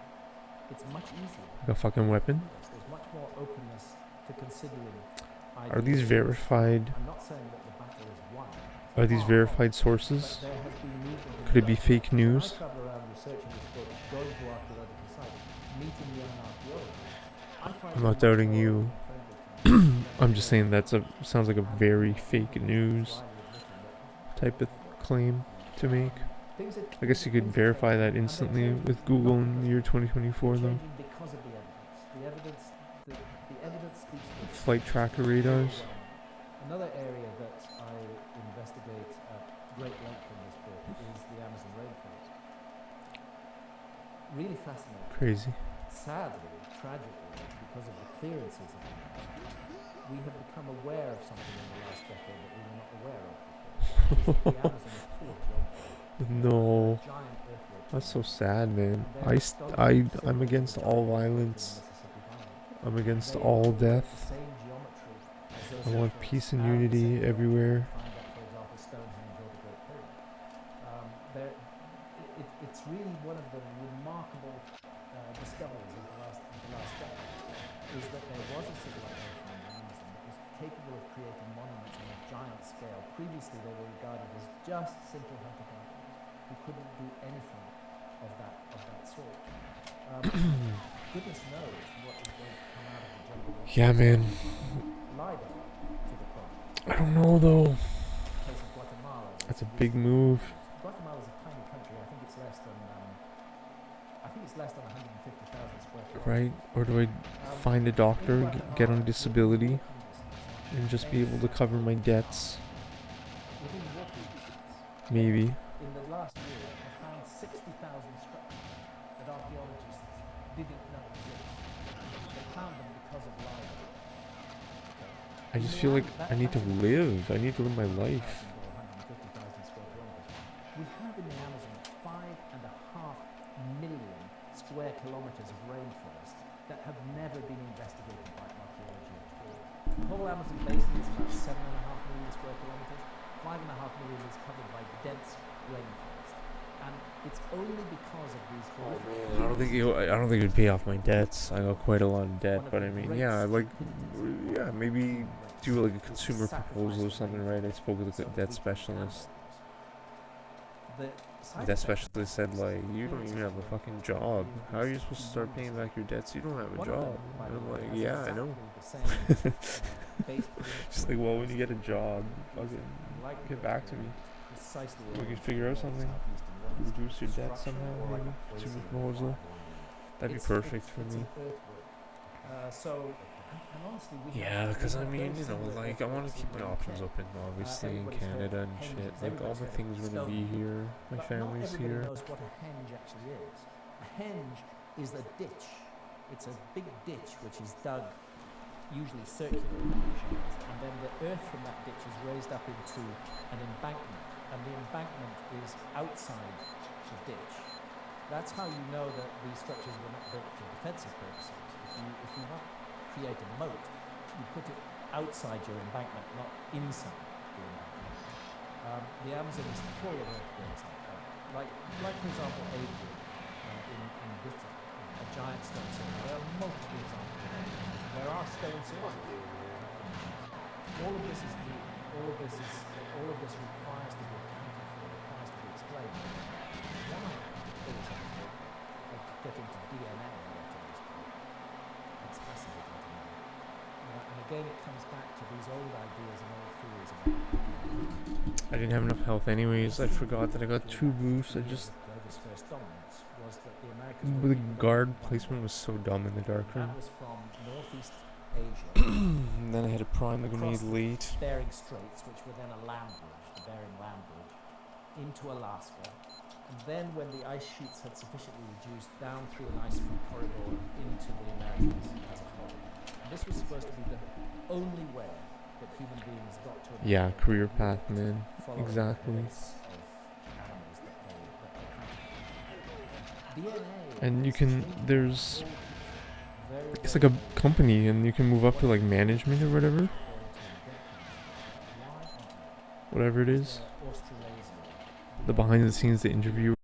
it's much easier. Like a fucking weapon? There's much more openness to considering ideas. Are these verified? I'm not saying that the battle is won. Are these verified sources? But there has been movement in Could it be direction. fake news? When I travel around researching this book, going to archaeological sites, meeting young archaeologists, I find I'm not doubting you. I'm just saying sounds like a very fake news type of claim to make. I guess you could verify that instantly with Google in the year 2024 though. Because of the evidence. The evidence speaks for itself. Flight tracker radars. Another area that I investigate at great length in this book is the Amazon rainforest. Really fascinating. Crazy. Sadly, tragically, because of the clearances of the Amazon, we have become aware of something in the last decade that we were not aware of before. The Amazon is full of geometry. No. Giant earthworks. That's so sad, man. I'm against all violence. I'm against all death. I want peace and unity everywhere. It's really one of the remarkable discoveries of the last decade is that there was a civilization in the Amazon that was capable of creating monuments on a giant scale. Previously, they were regarded as just simple hunter gatherers who couldn't do anything of that sort. Goodness knows what is going to come out of the jungle. Yeah, man. LiDAR to the front. I don't know though. In the case of Guatemala, That's a big move. Guatemala is a tiny country. I think it's less than 150,000 square kilometers. Right? Or do I find a doctor, get on disability, and just be able to cover my debts? Within walking distance. Maybe. In the last year, I found 60,000 structures that archaeologists didn't know existed. They found them because of LiDAR. I just feel like I need to live. I need to live my life. We have in the Amazon 5.5 million square kilometers of rainforest that have never been investigated by archaeology at all. The whole Amazon basin is about 7.5 million square kilometers. 5.5 million is covered by dense rainforest. And it's only because of these horrific... I don't think it would pay off my debts. I got quite a lot of debt, but I mean, yeah, like, yeah, maybe do like a consumer proposal or something, right? I spoke with a debt specialist. The debt specialist said, like, you don't even have a fucking job. How are you supposed to start paying back your debts? You don't have a job. And I'm like, yeah, I know. She's like, well, when you get a job, fucking get back to me. We can figure out something. Reduce your debt somehow, maybe. Consumer proposal. That'd be perfect for me. Yeah, because I mean, you know, like, I want to keep my options open, obviously, in Canada and shit. Like, all my things are going to be here. My family's here. Knows what a henge actually is. A henge is a ditch. It's a big ditch which is dug, usually circular, and then the earth from that ditch is raised up into an embankment, and the embankment is outside the ditch. That's how you know that these structures were not built for defensive purposes. If you want to create a moat, you put it outside your embankment, not inside the embankment. The Amazon is full of earthworks like that. Like for example, Agent in Britain, a giant stone circle. There are multiple examples of that. There are stone circles. All of this is real. All of this requires to be accounted for, requires to be explained. One of the things like getting to DNA that's fascinating to me. And again, it comes back to these old ideas and old theories about... I didn't have enough health anyways. I forgot that I got 2 boosts. I just... The guard placement was so dumb in the dark room. That was from Northeast Asia. And then I had a prime the grenade late. Bering Straits, which were then a land bridge, the Bering land bridge, into Alaska. And then when the ice sheets had sufficiently reduced down through an ice-free corridor into the Americas as a whole. And this was supposed to be the only way that human beings got to America. Yeah, career path, man. Exactly. And you can, there's, it's like a company and you can move up to like management or whatever. Whatever it is. The behind the scenes, the interview.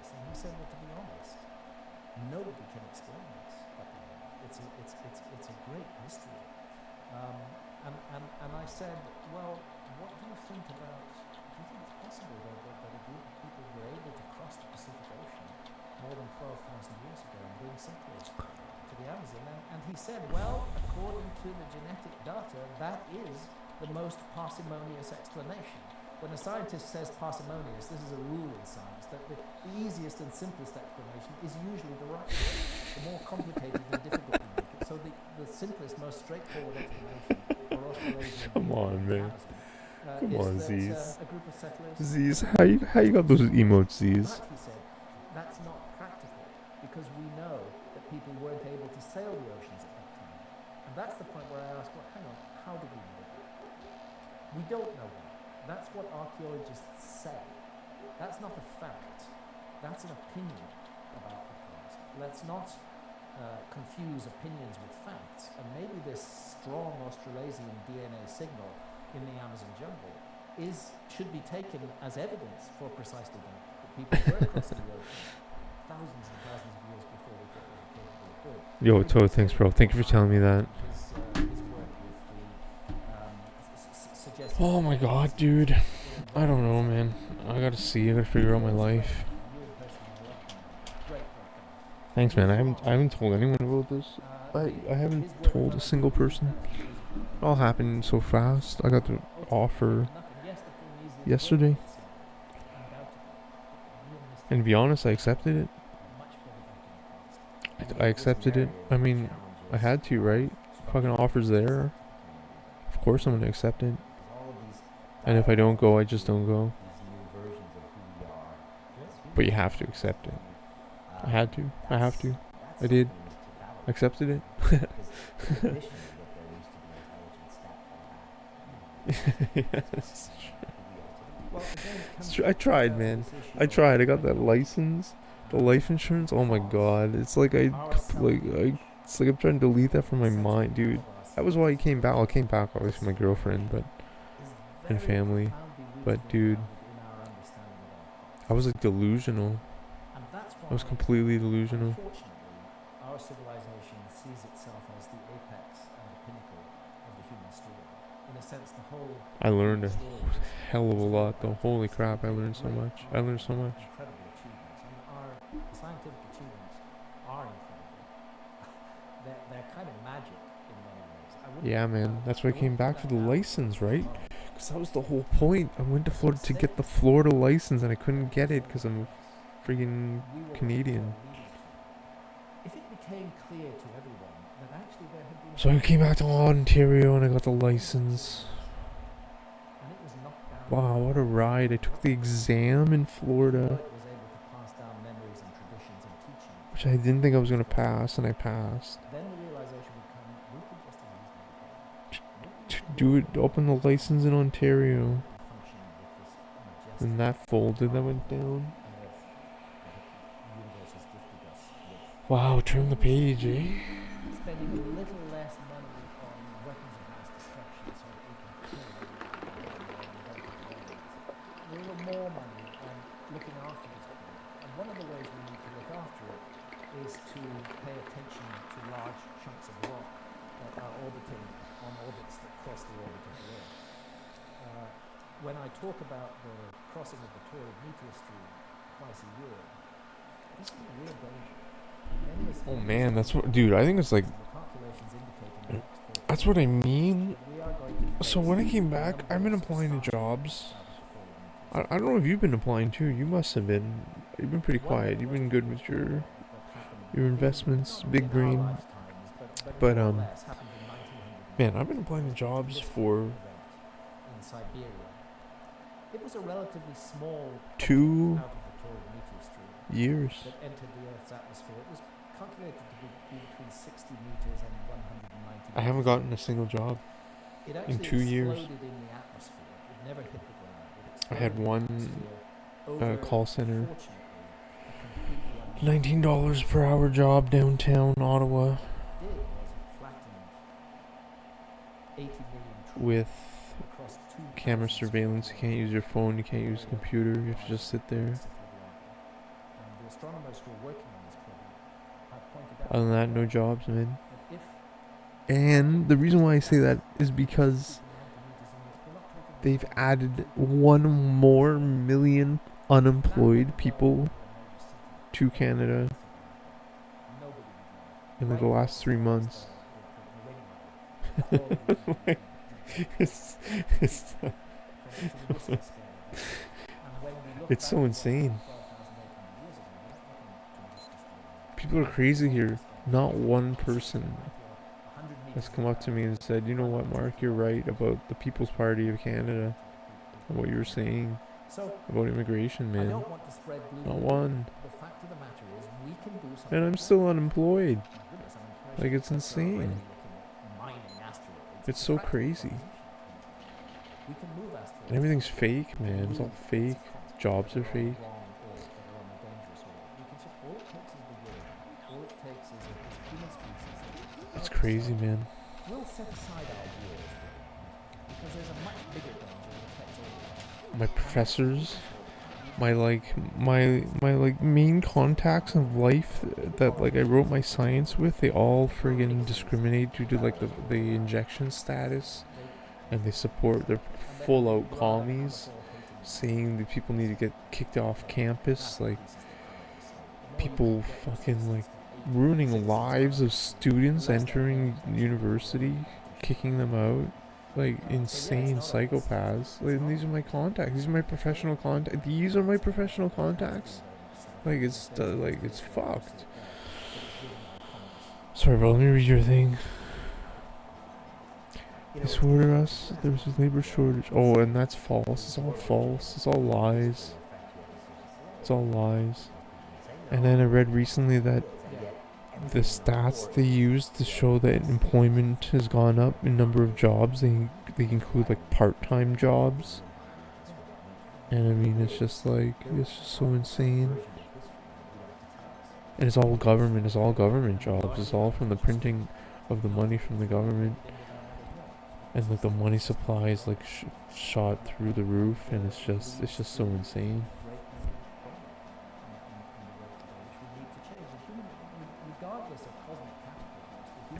And he said, well, to be honest, nobody can explain this at the moment. It's a great mystery. And I said, well, what do you think it's possible that a group of people were able to cross the Pacific Ocean more than 12,000 years ago and bring settlers to the Amazon? And he said, well, according to the genetic data, that is the most parsimonious explanation. When a scientist says parsimonious, this is a rule in science, that the easiest and simplest explanation is usually the right one. The more complicated and difficult you make it. So the simplest, most straightforward explanation for Australasia. Come on, man. Come on, Z's. A group of settlers. Z's, how you got those emotes, Z's? But, he said, that's not practical, because we know that people weren't able to sail the oceans at that time. And that's the point where I asked, well, hang on, how do we know that? We don't know that. That's what archaeologists say. That's not a fact. That's an opinion about the past. Let's not confuse opinions with facts. And maybe this strong Australasian DNA signal in the Amazon jungle should be taken as evidence for precisely that people were crossing the ocean thousands and thousands of years before we got what we capable of doing. Yo, Toad, thanks, bro. Thank you for telling me that. His work with the suggesting... Oh my god, dude. I don't know, man. I gotta figure out my life. Thanks, man. I haven't told anyone about this. I haven't told a single person. It all happened so fast. I got the offer yesterday. And to be honest, I accepted it. I accepted it. I mean, I had to, right? Fucking offer's there. Of course I'm gonna accept it. And if I don't go, I just don't go. But you have to accept it. I had to. I have to. I did. Accepted it. Yes. It's true. I tried, man. I tried. I got that license, the life insurance. Oh my god, it's like it's like I'm trying to delete that from my mind, dude. That was why I came back. I came back obviously with my girlfriend, and family. But dude, I was like delusional. I was completely delusional. Our civilization sees itself as the apex and the pinnacle of the human story. In a sense, the whole. I learned a hell of a lot, though. Holy crap, I learned so much. I learned so much. Incredible achievements. I mean, our scientific achievements are incredible. They're kind of magic in many ways. Yeah, man. That's why I came back for the license, right? Because that was the whole point. I went to Florida to get the Florida license, and I couldn't get it because I'm a freaking Canadian. If it became clear to everyone that actually there had been. So I came back to Ontario, and I got the license. And it was knocked down. Wow, what a ride. I took the exam in Florida, Was able to pass down memories and traditions and teaching. which I didn't think I was going to pass, and I passed. Then the realization would come, we could just as easily To do it, open the license in Ontario. function with this majestic And that folded, that went down. earth that the universe has gifted us with. Wow, turn the page, eh? Spending a little less money on weapons of mass destruction so that we can kill a little more money on looking after this planet. And one of the ways we need to look after it is to pay attention to large chunks of rock that are orbiting on orbits that cross the orbit of the Earth. When I talk about the crossing of the Tauride meteor stream twice a year, this is a real danger. Oh man, that's what, dude, I think it's like, that's what I mean. So when I came back, I've been applying to jobs. I don't know if you've been applying too. You must have been. You've been pretty quiet. You've been good with your investments, big green. But man, I've been applying to jobs for in Siberia. It was a relatively small 2 out of the Tauride meteor stream years. that entered the Earth's atmosphere. It was calculated to be between 60 meters and 190 I haven't gotten a single job. It actually 2 years. exploded in the atmosphere. It never hit the ground. It I had exploded in one the atmosphere over, call center. fortunately, a completely $19 per hour job downtown Ottawa did was it flattened 80 million trees with across 2 camera surveillance. You can't use your phone. You can't use a computer. You have to just sit there. And the astronomers who are working on this problem have pointed out Other than that, no jobs, man. that if And the reason why I say that is because they've added 1 more million unemployed people to Canada in like the last 3 months. it's, it's, it's so insane. People are crazy here. Not one person has come up to me and said, you know what, Mark, you're right about the People's Party of Canada and what you were saying about immigration, man. Not one. The fact of the matter is, we can do something. And I'm still unemployed. Like, it's insane. It's so crazy. We can move asteroids. And everything's fake, man. It's all fake. Jobs are fake. It's crazy, man. We'll set aside our wars because there's a much bigger danger that affects all of us. My professors, my main contacts of life that like I wrote my science with, they all friggin' discriminate due to like the injection status, and they support their full out commies, saying that people need to get kicked off campus, like people fucking like ruining lives of students entering university, kicking them out. Like, insane psychopaths. Like, and these are my contacts. These are my professional contacts. These are my professional contacts. Like, it's fucked. Sorry, bro, let me read your thing. They swore to us there was a labor shortage. Oh, and that's false. It's all false. It's all lies. It's all lies. And then I read recently that the stats they use to show that employment has gone up in number of jobs, they include like part-time jobs. And I mean, it's just like, it's just so insane. And it's all government. It's all government jobs. It's all from the printing of the money from the government. And like the money supply is like shot through the roof, and it's just so insane.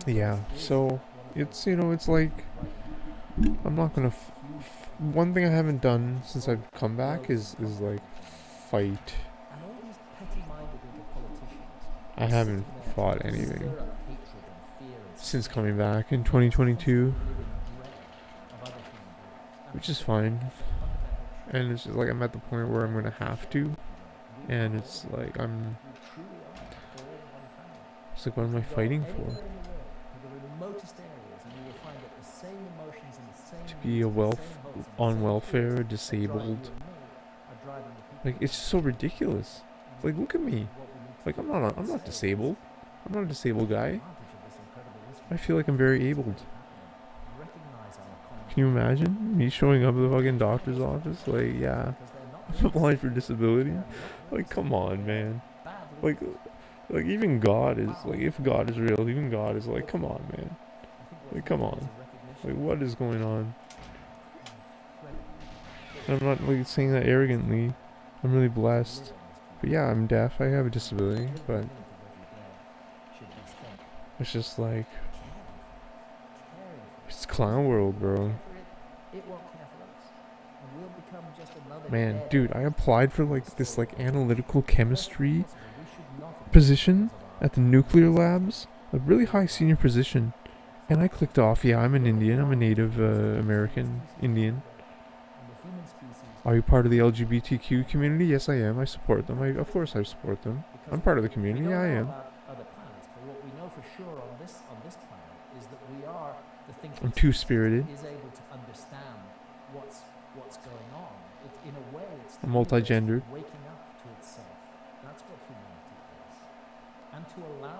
Yeah, so it's, you know, it's like, I'm not gonna one thing I haven't done since I've come back is like fight. I haven't fought anything since coming back in 2022, which is fine. And it's just like I'm at the point where I'm gonna have to, and it's like it's like, what am I fighting for? To be on welfare, disabled. Like, it's so ridiculous. Like, look at me. Like, I'm not disabled. I'm not a disabled guy. I feel like I'm very abled. Can you imagine me showing up at the fucking doctor's office? Like, yeah, I'm applying for disability. Like, come on, man. Like even God is like, if God is real, even God is like, come on, man. Like, come on. Like, what is going on? And I'm not like saying that arrogantly. I'm really blessed. But yeah, I'm deaf. I have a disability, but it's just like, it's clown world, bro. Man, dude, I applied for like this like analytical chemistry position at the nuclear labs, a really high senior position, and I clicked off. Yeah, I'm an Indian. I'm a Native American Indian. Are you part of the LGBTQ community? Yes, I am. I support them. Of course I support them. I'm part of the community. Yeah, I am. I'm two-spirited. I'm multi-gendered.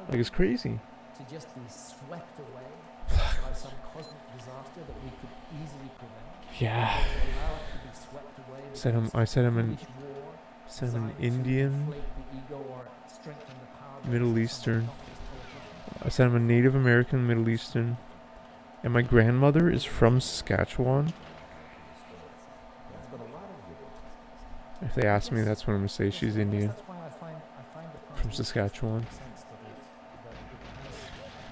Like, it's crazy. To just be swept away by some cosmic disaster that we could easily prevent. Yeah. I said I'm an Indian, Middle Eastern. I said I'm a Native American, Middle Eastern, and my grandmother is from Saskatchewan. If they ask me, that's what I'm gonna say. She's Indian, from Saskatchewan.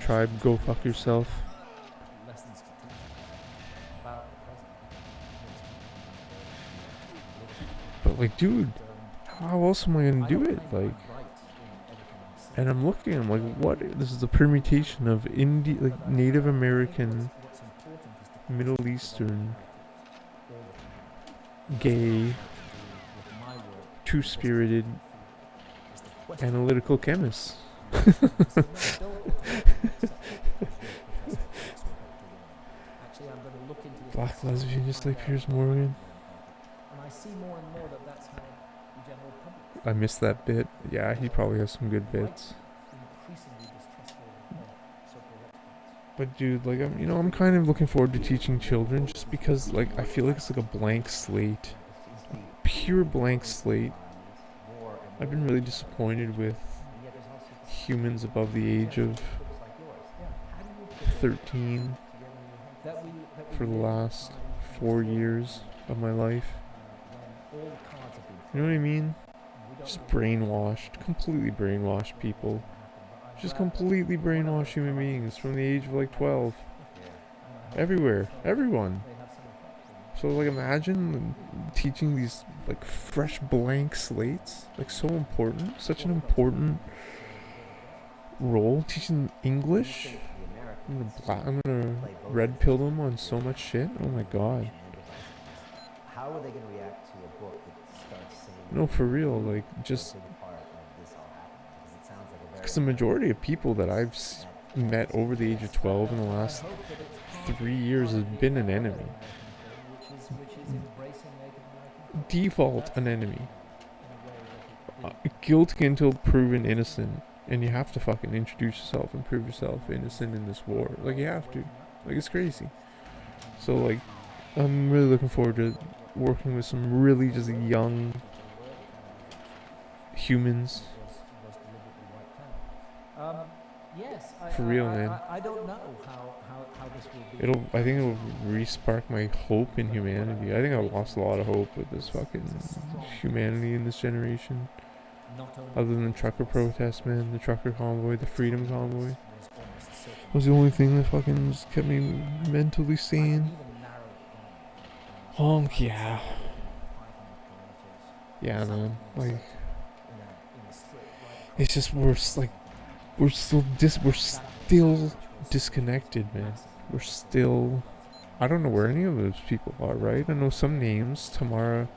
Tribe, go fuck yourself. But like, dude, how else am I gonna do it? Like, and I'm looking, I'm like, what? This is a permutation of like Native American, Middle Eastern, gay, two-spirited, analytical chemist. Black lesbian, just like Piers Morgan. I missed that bit. Yeah, he probably has some good bits. But dude, like, I'm kind of looking forward to teaching children, just because, like, I feel like it's like a blank slate, pure blank slate. I've been really disappointed with humans above the age of 13 for the last 4 years of my life. You know what I mean? Just brainwashed, completely brainwashed people. Just completely brainwashed human beings from the age of like 12. Everywhere, everyone. So like, imagine teaching these like fresh blank slates, like, so important, such an important role. Teaching English, I'm gonna red pill them on so much shit. Oh my god. How are they going to react to a book that starts saying No, for real. Like, just part of this all happened? Because it sounds like a very because the majority of people that I've met over the age of 12 in the last 3 years has been an enemy. Default an enemy. Guilty until proven innocent. And you have to fucking introduce yourself and prove yourself innocent in this war. Like, you have to. Like, it's crazy. So, like, I'm really looking forward to working with some really just young humans. Yes, For real, man. I don't know how this will be. I think it'll re-spark my hope in humanity. I think I lost a lot of hope with this fucking humanity in this generation. Other than the trucker protest, man, the trucker convoy, the freedom convoy. Was the only thing that fucking just kept me mentally sane. Honk, yeah. Yeah, man. Like, it's just we're still disconnected, man. We're still. I don't know where any of those people are, right? I know some names. Tamara.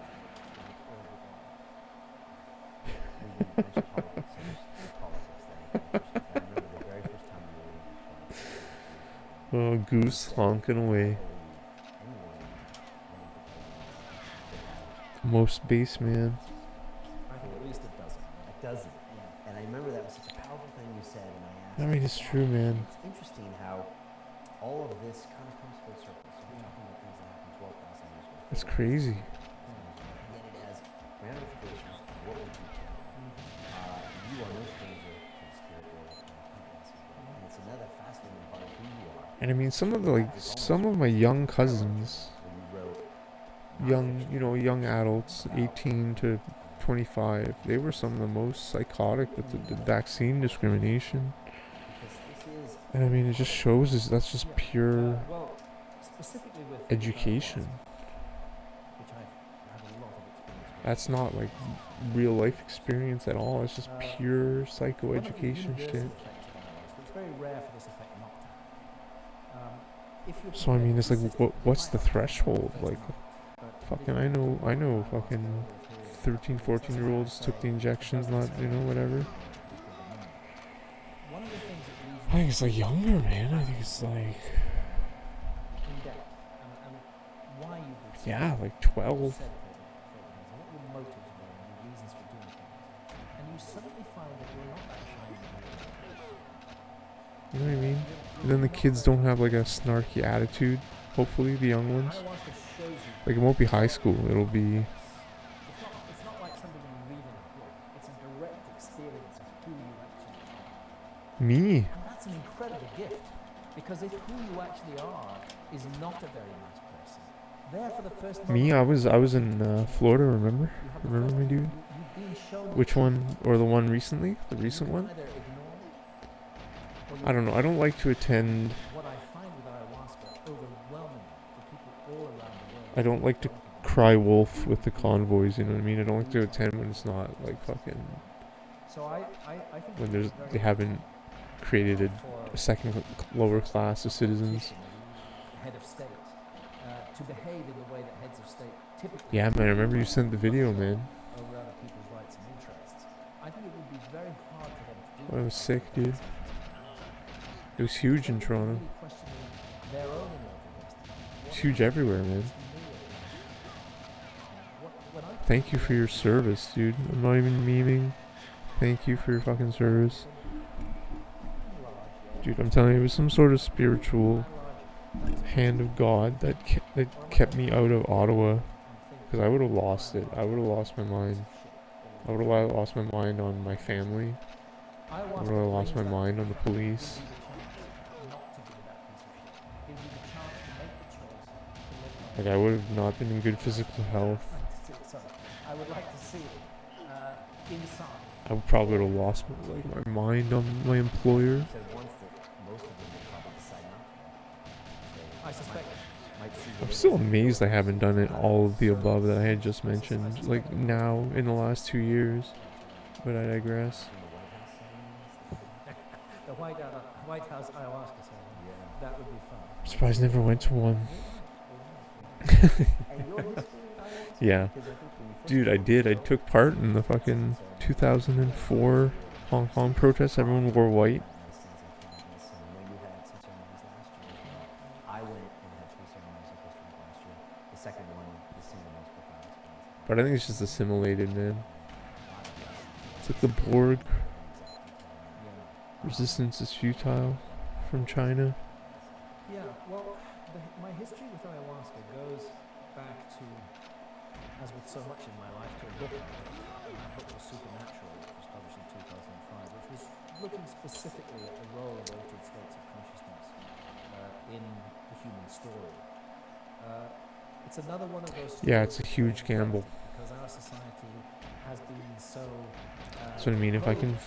Oh, Goose honking away. Most bass, man. I think at least it doesn't. It doesn't. Yeah. And I remember that was such a powerful thing you said, and I asked. I mean, it's true, man. It's interesting how all of this kind of comes full circle. So we're talking about things that happened 12,000 years ago. It's crazy. Yet it has ramifications of what we do today. You are no stranger to the spirit world and it's another fascinating part of who you are. And I mean, some of my young cousins, young adults, 18 to 25, they were some of the most psychotic with the vaccine discrimination. And I mean, it just shows us that's just pure education. That's not like real life experience at all. It's just pure psychoeducation shit. So I mean, it's like, what's the threshold? Like, fucking, I know, fucking 13, 14-year-olds took the injections, not, whatever. I think it's like younger, man. I think it's like, yeah, like 12. You know what I mean? And then the kids don't have like a snarky attitude. Hopefully, the young ones. Like, it won't be high school. It'll be. It's not like somebody reading a book. It's a direct experience of who you actually are. Me. And that's an incredible gift. Because if who you actually are is not a very nice person, there for the first Me, I was in Florida, remember? Remember me, dude? Which one? Or the one recently? The recent one? I don't know. I don't like to attend. I don't like to cry wolf with the convoys, you know what I mean? I don't like to attend when it's not like fucking. When they haven't created a second lower class of citizens. Yeah, man, I remember you sent the video, man. Oh, it was sick, dude. It was huge in Toronto. It's huge everywhere, man. Thank you for your service, dude. I'm not even memeing. Thank you for your fucking service. Dude, I'm telling you, it was some sort of spiritual hand of God that kept me out of Ottawa. Because I would have lost it. I would have lost my mind. I would have lost my mind on my family. I would have lost my mind on the police. Like, I would have not been in good physical health. I would probably have lost my mind on my employer. I'm still amazed I haven't done it all of the above that I had just mentioned, like now in the last 2 years. But I digress. The White House ayahuasca ceremony. That would be fun. I'm surprised I never went to one. And your history, Yeah. Dude, I did. I took part in the fucking 2004 Hong Kong protests. Everyone wore white. I went and had 3 ceremonies in Costa Rica last year. The second one, the single most profound experience. But I think it's just assimilated, man. It's like the Borg. Resistance is futile from China. Yeah, well, my history with ayahuasca goes back to, as with so much in my life, to a book I wrote. And that book was Supernatural, which was published in 2005, which was looking specifically at the role of altered states of consciousness in the human story. It's another one of those stories. Yeah, it's a huge gamble. Because our society has been so. That's what I mean. If I can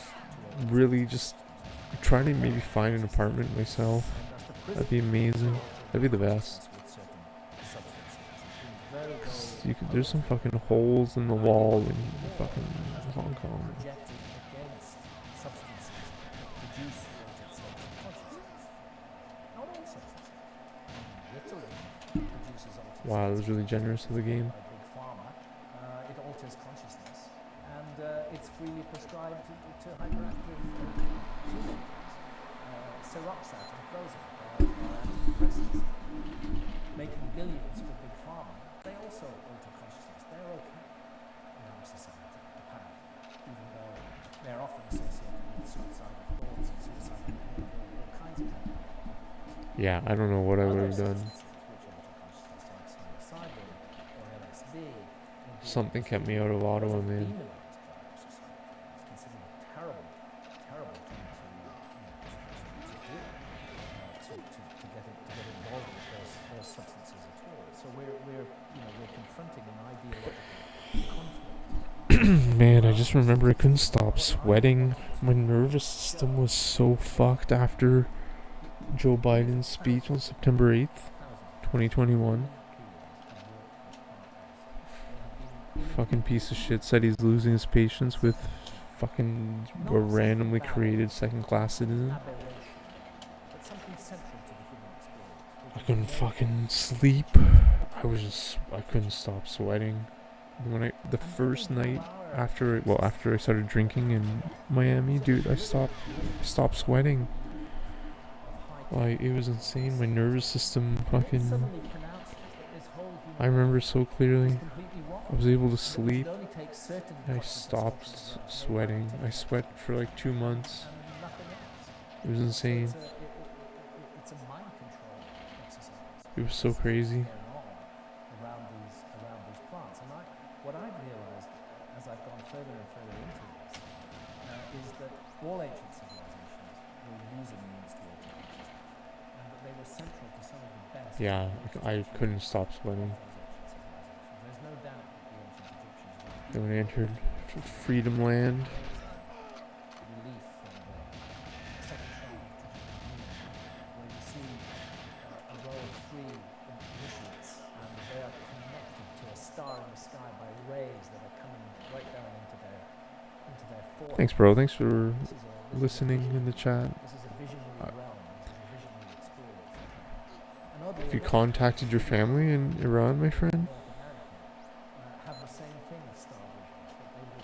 really just try to maybe find an apartment myself, that'd be amazing. That'd be the best. 'Cause there's some fucking holes in the wall in fucking Hong Kong. Wow, that was really generous of the game. It alters consciousness, and it's freely prescribed to hyperactive humans. Seroxat and Prozac are antidepressants, making billions for big pharma. They also alter consciousness. They're okay in our society, apparently, even though they're often associated with suicidal thoughts and suicidal behavior, all kinds of things. Yeah, I don't know what I would have done. Something kept me out of Ottawa, man. Man, I just remember I couldn't stop sweating. My nervous system was so fucked after Joe Biden's speech on September 8th, 2021. Fucking piece of shit said he's losing his patience with fucking a randomly created second-class citizen. I couldn't fucking sleep. I couldn't stop sweating. The first night after I started drinking in Miami, dude, I stopped sweating. Like, it was insane. My nervous system fucking, I remember so clearly. I was able to sleep. I stopped sweating. I sweat for like 2 months. It was insane. It was so crazy. What I've realized as I've gone further and further into this is that all ancient civilizations were using means to alter consciousness, and that they were central to some of the best. Yeah, I couldn't stop sweating. There's no doubt that the ancient Egyptians Then when I entered Freedom Land, relief from the second shrine where you see a row of free initiates, and they are connected to a star in the sky by rays that are coming right down into their forehead. thanks bro, thanks for listening in the chat. This is a visionary realm. This is a visionary experience. And oddly Have you enough, contacted your family in Iran, my friend? North America have the same thing as star visions, that they would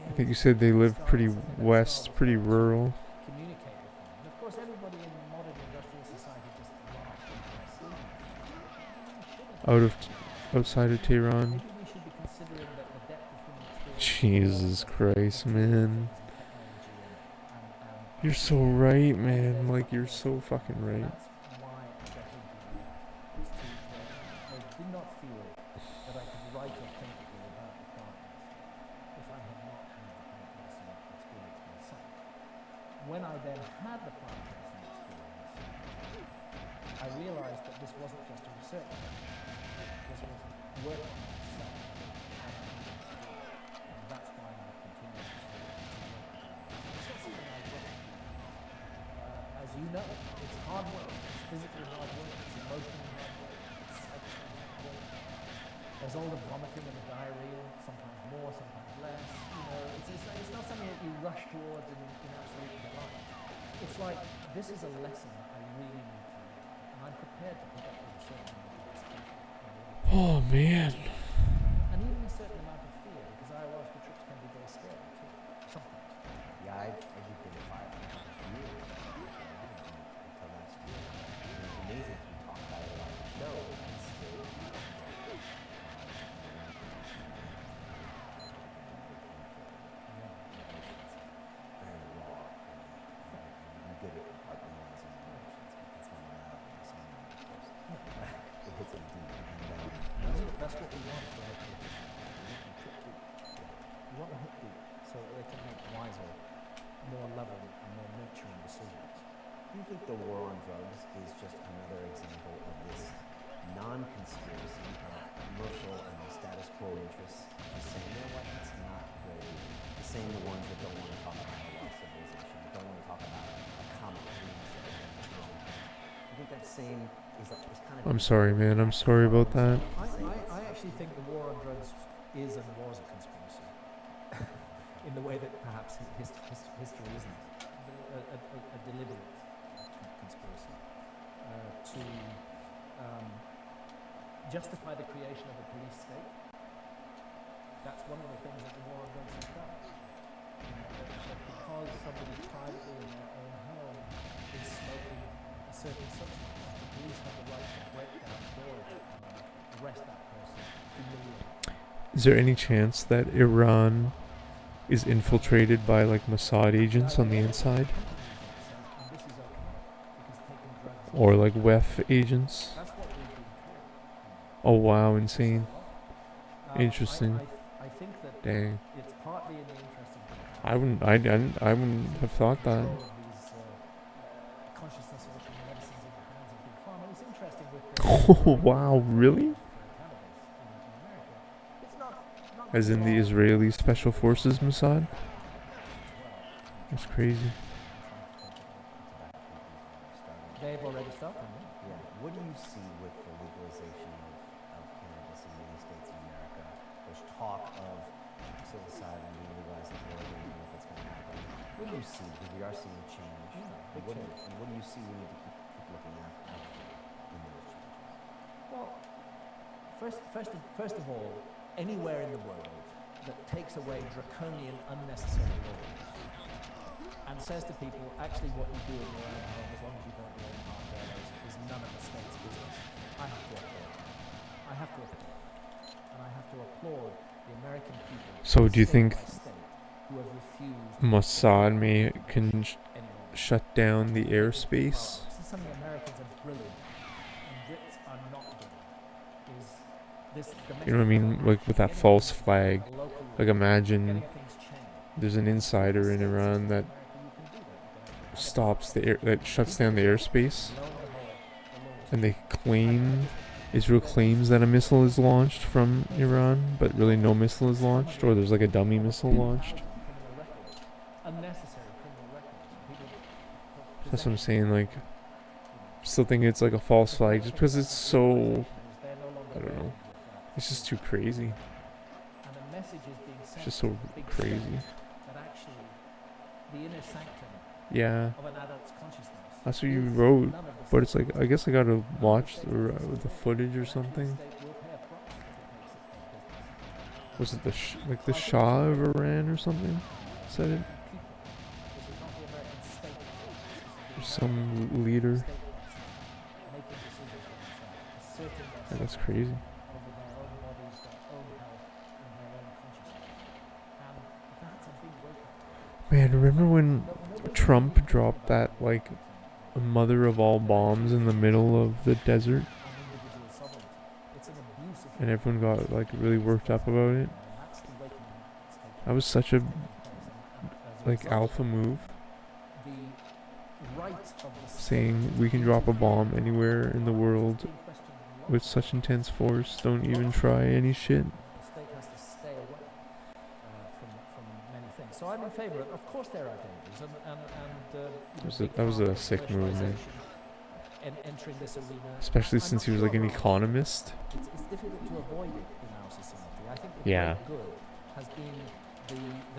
I think you said they live pretty west, pretty rural. communicate with them. And of course, everybody in modern industrial society just laughs in their sleep. Outside of Tehran. Maybe we should be considering that the depth of human experience Jesus Christ, man. and You're so right, man. Like, you're so fucking right. that's why I got into it. I did not feel that I could write authentically about the partners if I had not had the plant medicine experience myself. When I then had the plant medicine experience, I realized that this wasn't just a research project. This was work on myself. And that's why I've continued to work on it. It's not something I work on. As you know, it's hard work. It's physically hard work. It's emotionally hard work. It's psychically hard work. There's all the vomiting and the diarrhea, sometimes more, sometimes less. You know, it's not something that you rush towards in absolute delight. It's like, this is a lesson I really need to learn, and I'm prepared to put up with a certain amount of discomfort. Oh man. And even a certain amount of fear, because ayahuasca trips can be very scary too, sometimes. Yeah, I did the fire for a couple of years until last year. And it was amazing to talk about it on the show and still very raw for me. And you get it compartmentalizing emotions because when you're out and you're of course, it hits them deep. And That's what we want for our people. We want to hit deep so that they can make wiser, more loving and more nurturing decisions. do you think the war on drugs is just another example of this non-conspiracy of commercial and status quo interests just saying, you know what, it's not really the same the ones that don't want to talk about a lost civilization, don't want to talk about a common dreams that they have in their own heads. Do you think that same is kind of... I'm sorry, man. I'm sorry about that. I actually think the war on drugs is and was a conspiracy, in the way that perhaps history isn't. A deliberate conspiracy to justify the creation of a police state. That's one of the things that the war on drugs has done. That because somebody privately in their own home is smoking a certain substance, the police have the right to break down the door of that home, arrest that person, humiliate. Is there any chance that Iran is infiltrated by like Mossad agents on the inside? And this is okay, because taking drugs Or like WEF agents? that's what we've been told. Oh wow, insane. Um, Interesting. I think that Dang. it's partly in the interest of I wouldn't have thought that. control of these consciousness altering medicines in the hands of big pharma. It's interesting with the Oh wow, really? cannabis in America. It's not As in the Israeli Special Forces Mossad? That's crazy. They've already started. Yeah. What do you see with the legalization of cannabis in many states in America? There's talk of psilocybin being legalized in Oregon. I don't know if it's going to happen. What do you see? Because we are seeing change. big What do change. and what do you see we need to keep looking out for in those changes? Well, first of all, anywhere in the world that takes away draconian, unnecessary laws and says to people, actually what you do in your own home, as long as you don't do any harm there, is none of the state's business. I have to applaud. I have to applaud. And I have to applaud the American people. So do you state think by state, who have refused Mossad can anyone. shut down the airspace? This is something Americans are brilliant and Brits are not good at. Is this You know what I mean? Like with that false flag. Like imagine getting things changed. there's an insider in Iran that stops the air, that shuts down the airspace, and they claim, Israel claims that a missile is launched from Iran, but really no missile is launched, or there's like a dummy missile launched. That's what I'm saying. Like, still think it's like a false flag just because it's so, I don't know. It's just too crazy. It's just so crazy. That actually the inner sanctum Yeah, of an adult's consciousness. that's what you wrote. But it's like, I guess I gotta watch the footage or something. Was it the Shah of Iran or something? Said it? Or some leader. Yeah, that's crazy. Man, remember when Trump dropped that, like, mother of all bombs in the middle of the desert? And everyone got, like, really worked up about it? That was such a, like, alpha move. Saying we can drop a bomb anywhere in the world with such intense force, don't even try any shit. So I'm in favour. Of course, there are dangers, That was a sick move, man. Entering this arena, Especially since he was like an economist. it's difficult to avoid it in our society. I think the Yeah. great good has been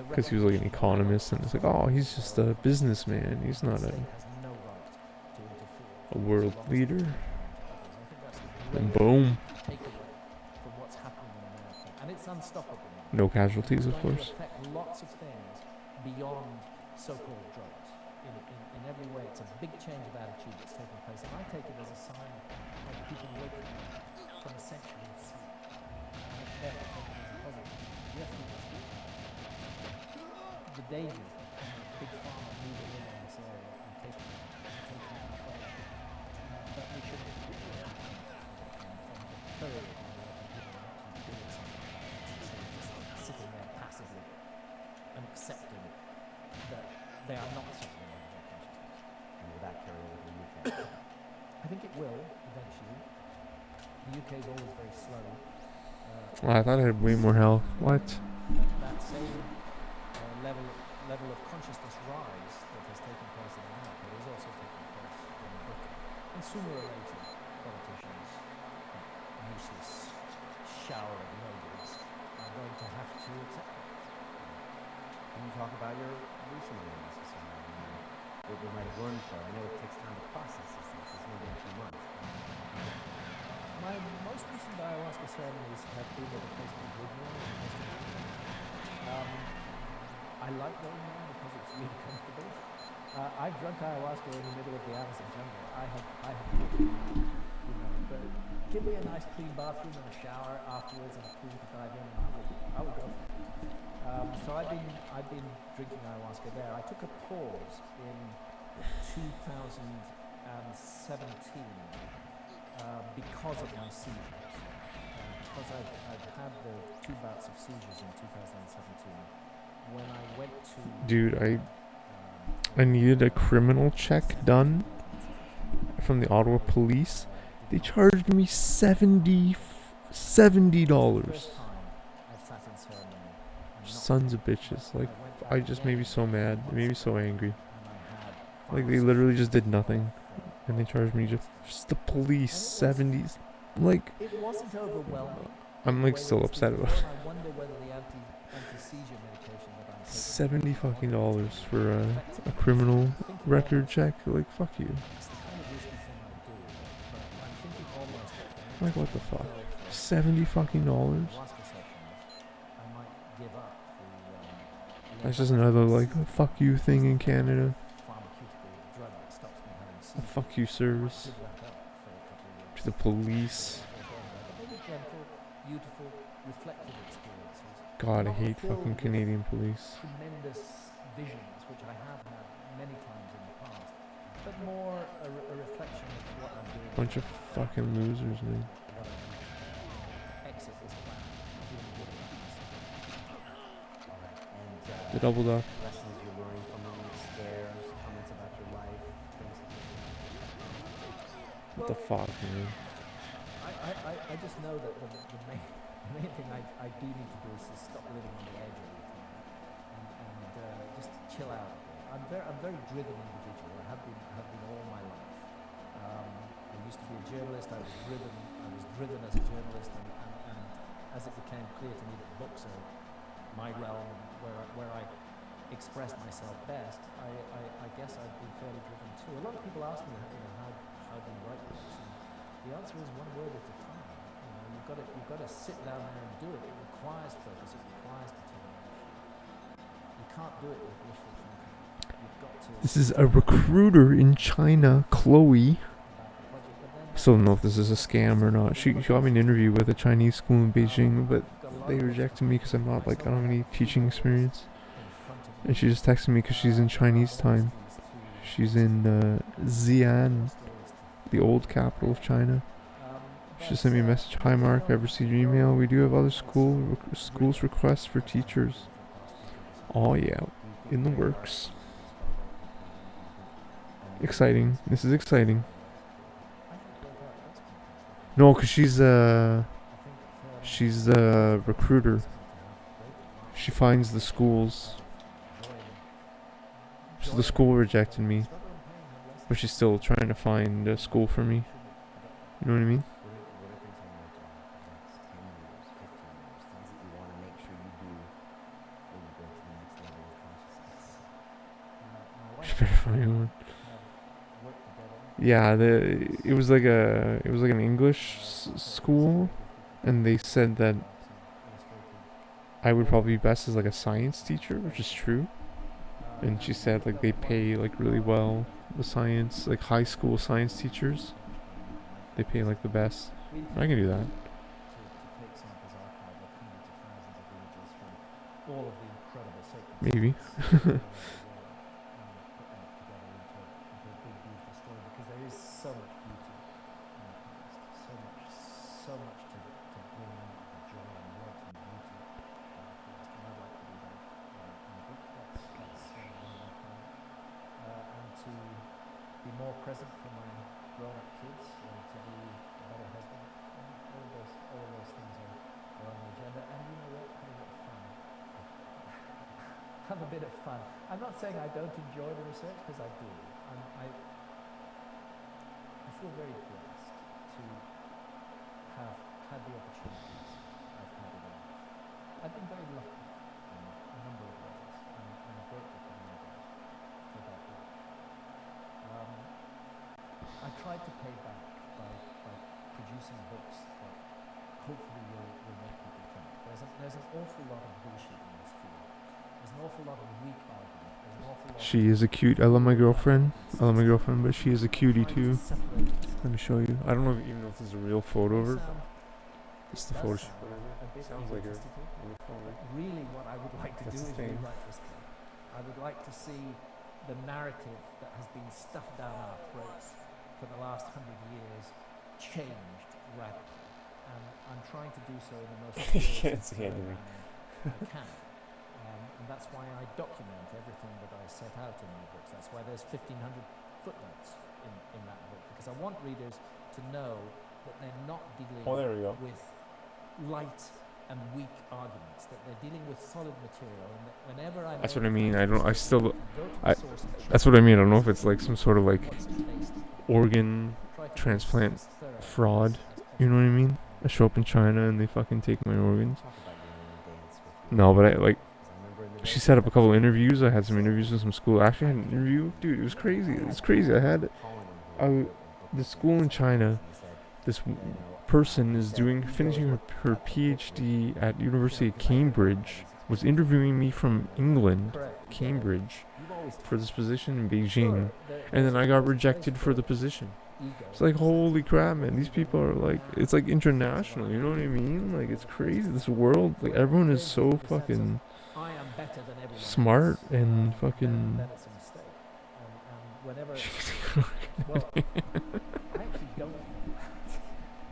because he was like an economist, and it's like, oh, he's just a businessman. He's not a world leader. And boom. From what's happening in America, and it's unstoppable. No casualties, of course. Affect lots of things beyond so-called drugs. In every way, it's a big change of attitude that's taking place, and I take it as a sign of people waking up from a century of sleep. And therefore, take it as a positive. Yes, we must do. The dangers of big pharma moving in on this area and taking control. But we should be thoroughly sitting there passively and accepting that they are not suffering from consciousness. And will that carry over to the UK? I think it will eventually. The UK is always very slow. Well, I thought I had way more health. What? That same level of consciousness rise that has taken place in America is also taking place in Britain. And sooner or later, politicians, useless shower of nobles, are going to have to accept it. Can you talk about your recent awareness? What we might have learned from? I know it takes time to process these things. It's maybe a few months. My most recent ayahuasca ceremonies have been at a place called Woodmore in Costa Rica. I like going there because it's really comfortable. I've drunk ayahuasca in the middle of the Amazon jungle. I have but give me a nice clean bathroom and a shower afterwards and a pool to dive in, and I would go for it. So I've been drinking ayahuasca there. I took a pause in 2017 because of my seizures. Because I'd had the 2 bouts of seizures in 2017. When I went to... Dude, I needed a criminal check done from the Ottawa police. They charged me $70. Sons of bitches. Like, I just made me so mad. It made me so angry. Like, they literally just did nothing. And they charged me just the police 70s. Like, it wasn't overwhelming. I'm like still upset about it. I wonder whether the anti-seizure medication that I'm taking $70 fucking for a criminal record check. Like, fuck you. It's the kind of risky thing I do, but I'm thinking almost that Like, what the fuck? $70 fucking. ayahuasca sessions, I might give up the That's just another like fuck you thing in Canada. pharmaceutical drug that stops me having A seizures. fuck you service Give that up for a couple of years. to the police. Maybe gentle, beautiful, reflective experiences. God, I Not hate filled fucking with Canadian police. Tremendous visions, which I have had many times in the past, but more a reflection of what I'm doing. Bunch of fucking losers, man. What I need to exit this planet, feeling good about myself. All right. And The double duck. lessons you're learning from them, scares, comments about your life, things like that. What the fuck, man? I just know that the main thing I do need to do is to stop living on the edge all the time and just chill out. I'm very driven individual. I have been all my life. I used to be a journalist. I was driven as a journalist, and as it became clear to me that books are my realm where I express myself best, I guess I've been fairly driven too. A lot of people ask me, how do you write books? And the answer is one word at a time. You've got to sit down there and do it. It requires focus. It requires determination. You can't do it with wishful thinking. You've got to. This is a recruiter in China, Chloe. About the project, but then Still don't know if this is a scam or not. She got me an interview with a Chinese school in Beijing, but they rejected me because I'm not like, I don't have any teaching experience. in front of And she just texted me because she's in Chinese time. She's in Xi'an, the old capital of China. She just sent me a message. Hi Mark, I received your email. We do have other schools requests for teachers. Oh yeah, in the works. Exciting. This is exciting. No, because she's a recruiter. She finds the schools. So the school rejected me, but she's still trying to find a school for me. You know what I mean? What are things on your agenda for the next 10 years, 15 years, things that you want to make sure you do before you go Spotify one. Yeah, it was like an English school, and they said that I would probably be best as like a science teacher, which is true. And she said like they pay like really well, the science, like high school science teachers. They pay like the best. I can do that. Maybe. More present for my grown-up kids, to be a better husband. All of those things are on the agenda. And you know what? Have a bit of fun. I'm not saying I don't enjoy the research, because I do. I feel very blessed to have had the opportunities I've had in life. I've been very lucky in a number of ways. I'm grateful to the universe for that work. I tried to pay back by producing books that hopefully will make people think. There's an awful lot of bullshit in this field. There's an awful lot of weak argument. There's an awful lot. She is a cute. I love my girlfriend. But she is a cutie too. Let me show you. I don't know even if this is a real photo of her. It's the photo she put in it. Sounds like her on the phone. Really, what I would like to do is rewrite this thing. I would like to see the narrative that has been stuffed down our throats for the last 100 years changed radically, and I'm trying to do so in the most can't see anything. I can, and that's why I document everything that I set out in my books. That's why there's 1,500 footnotes in that book, because I want readers to know that they're not dealing with light and weak arguments, that they're dealing with solid material, and that whenever I that's what I mean. That's what I mean. I don't know if it's like some sort of like organ transplant fraud. You know what I mean? I show up in China and they fucking take my organs. No, but she set up a couple of interviews. I had some interviews with some school. I actually had an interview. Dude, it was crazy. It's crazy. The school in China, this person is finishing her PhD at University of Cambridge, was interviewing me from England, Cambridge, for this position in Beijing, and then I got rejected for the position. It's like, holy crap, man, these people are like, it's like international, you know what I mean? Like, it's crazy, this world, like, everyone is so fucking smart and fucking...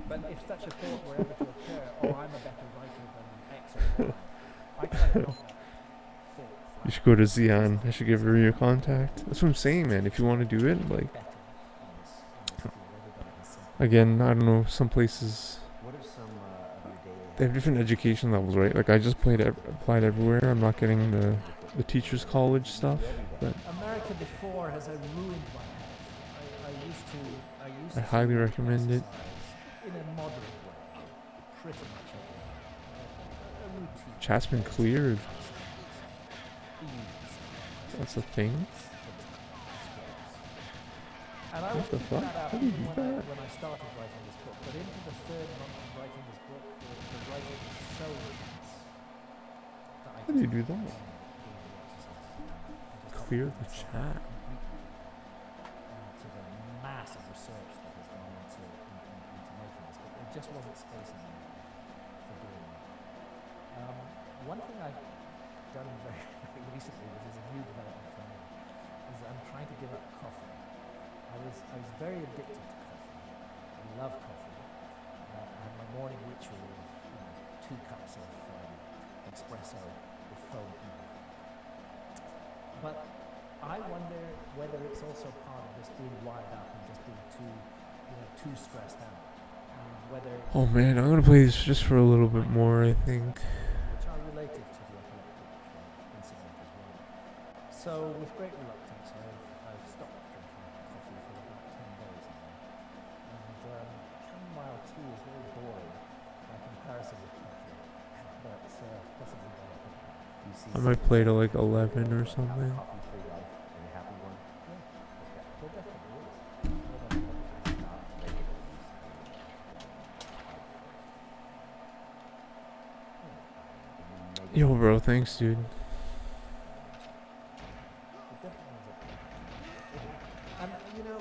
But if such a thought were ever to occur, I'm a better writer than X or Y, I try to knock that thought. You should go to Xi'an. I should give her your contact. That's what I'm saying, man. If you want to do it, like... Again, I don't know, some places... They have different education levels, right? Like, I just applied everywhere. I'm not getting the teacher's college stuff, but... America before has ruined my health. I highly recommend it. In a moderate way, pretty much a routine. Chat's been cleared. That's a thing? And I what the fuck? How do you do that? When I started writing this book, but into the third month of writing this book, the writing was so intense that how do you do that? Clear the chat. To the massive research that has gone into making this book, there just wasn't space in there for doing that. One thing I've done very, very recently, which is a new development for me, is I'm trying to give up coffee. I was very addicted to coffee. I love coffee. I had my morning ritual of 2 cups of espresso with foam milk. But I wonder whether it's also part of this being wired up and just being too stressed out. Whether oh man, I'm gonna play this just for a little bit more, I think. Which are related to the epileptic incident as well. So with great reluctance, I've stopped drinking coffee for about 10 days now. And chamomile tea is very boring by comparison with coffee. But possibly I might play to like 11 or something. Yo, bro, thanks, dude. It definitely ends up being. And you know,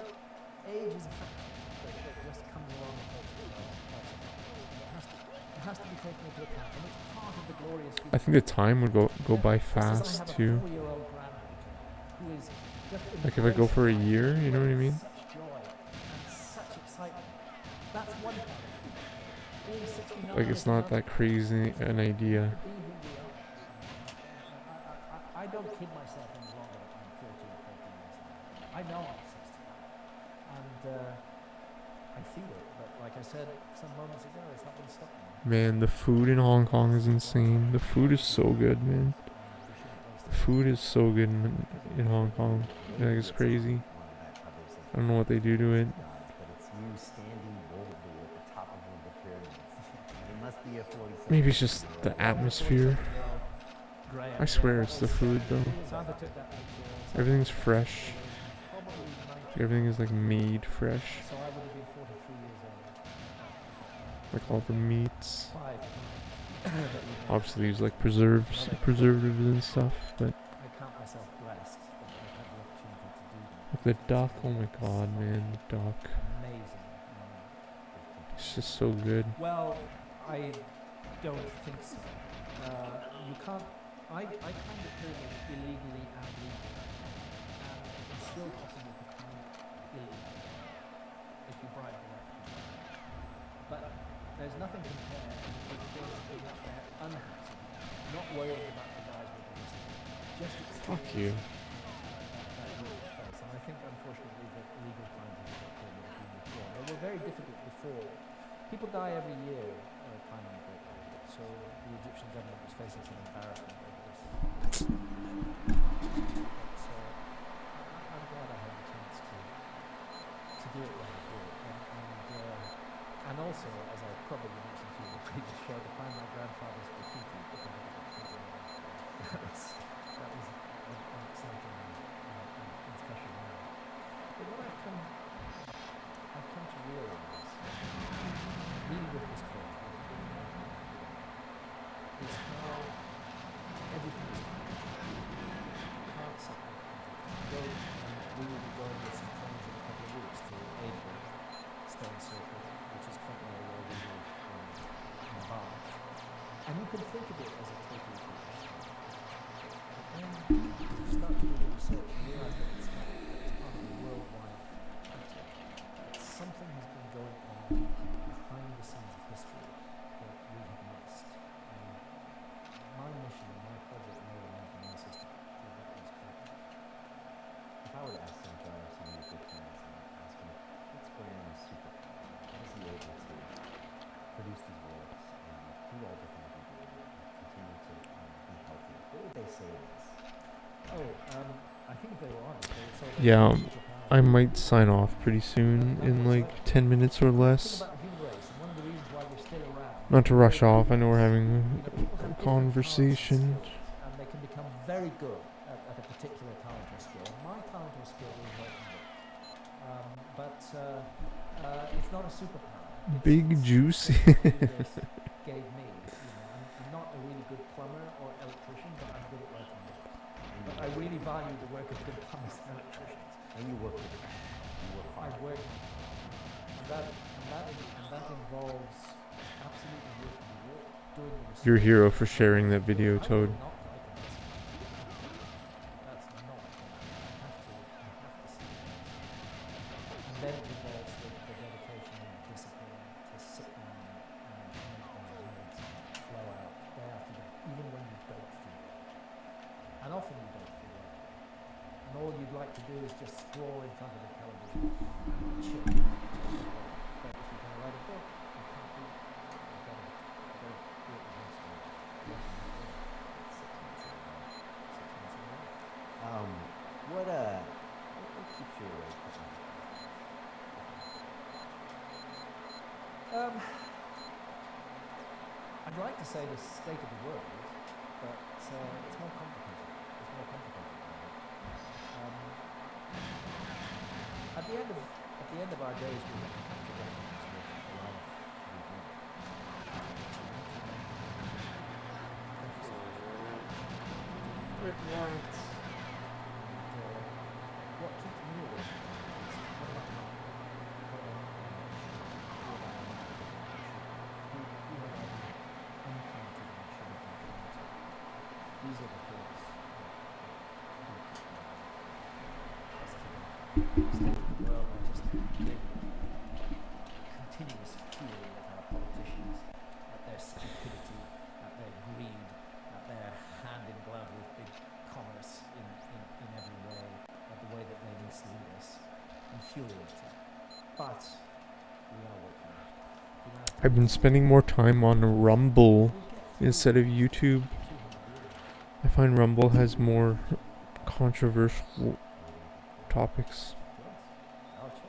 age is a factor that just comes along and takes its place. It has to be taken into account, and it's part of the glorious I human. think the time would go by Just as I fast have a too. 4-year-old granddaughter who is just Like if I go for a embracing year, life you know what I with mean? such joy and such excitement. That's one part of it. Being 69 Like is it's not another. that crazy an idea. To be who we are. I don't kid myself any longer that I'm 40 or 30 years old. I know I'm 60. And I feel it, but like I said some moments ago, it's not going to stop me. Man, the food in Hong Kong is insane. The food is so good, man. The food is so good in Hong Kong. Like, it's crazy. I don't know what they do to it. But it's you standing boldly at the top of one of the pyramids. It must be a 40. Maybe it's just the atmosphere. I swear it's the food though. Everything's fresh. Everything is like made fresh. So I would have been 43 years old. Like all the meats. 5. Obviously there's like preservatives and stuff, but I count myself blessed that I've had the opportunity to do that. like the duck, oh my god, man, the duck. Amazing. It's just so good. Well, I don't think so. You can't. I climbed a pyramid illegally and legally, and it's still possible to climb illegally if you bribe the right people. But there's nothing compared with being up there unhappy, not worrying about the guys with the music, just Fuck you. that place. And I think, unfortunately, that illegal climbing of the pyramid has been withdrawn. They were very difficult before. People die every year climbing the Great Pyramid, so the Egyptian government was facing some embarrassment over this. But, I'm glad I had the chance to do it when I did. And also, as I probably mentioned to you in the previous show, to find my grandfather's graffiti. That was an exciting and special moment. But what I've come to realize, really with this book, is how everything is connected. You can't separate it. We will be going with some friends in a couple of weeks to Avebury Stone Circle, which is quite near where we live in Bath. And you can think of it as a totally different story. But then you start to do the research and realize that it's not. It's part of a worldwide pattern. Something has been going on behind the scenes of history that we have missed. My mission and my project more than anything else is to get these correct. If I were to ask some Gyges, some of your good friends, and ask him, what's Graham's superpower? How is he able to produce these works and do all the things he do and continue to be healthy? What would they say to this? I think if they were honest, they would say that Yeah, it's a superpower. I might sign off pretty soon in like 10 minutes or Think less. about the human race, and one of the reasons why we're still around. Not to rush off, I know we're having You know, people have a different conversation. talents and skills, and they can become very good at a particular talent or skill. My talent or skill is writing books, but it's not a superpower. Big juicy. Something that the universe gave me. I'm not a really good plumber or electrician, but I'm good at writing books. But I really value the work of good plumbers and electricians. And you work with it. You work I hard. work, and that involves absolutely working the work, doing the research. Your hero for sharing that video, I Toad. will not write a message. That's not. I have to see it. And then it involves the dedication and the discipline to sit down and make those words flow out day after day, even when you don't feel like it. And often you don't feel like it. And all you'd like to do is just scroll in front of the television and chill. But if you're going to write a book, you can't do that. You've got to do it the next day. 6 months in a row. What keeps you awake at night? I'd like to say the state of the world, but it's more complicated. It's more complicated than that. At the end of our days, we have to come to recognize with the life we live. Thank you so much. Favorite rats. What keeps me awake at night is what about who have I encountered and shouldn't encounter? These are the thoughts as to the state of the world. I just live in continuous fury at our politicians, at their stupidity, at their greed, at their hand in glove with big commerce in every way, at the way that they mislead us. Infuriating. But we are working on it. I've been spending more time on Rumble instead of YouTube. I find Rumble has more controversial topics. Our choice.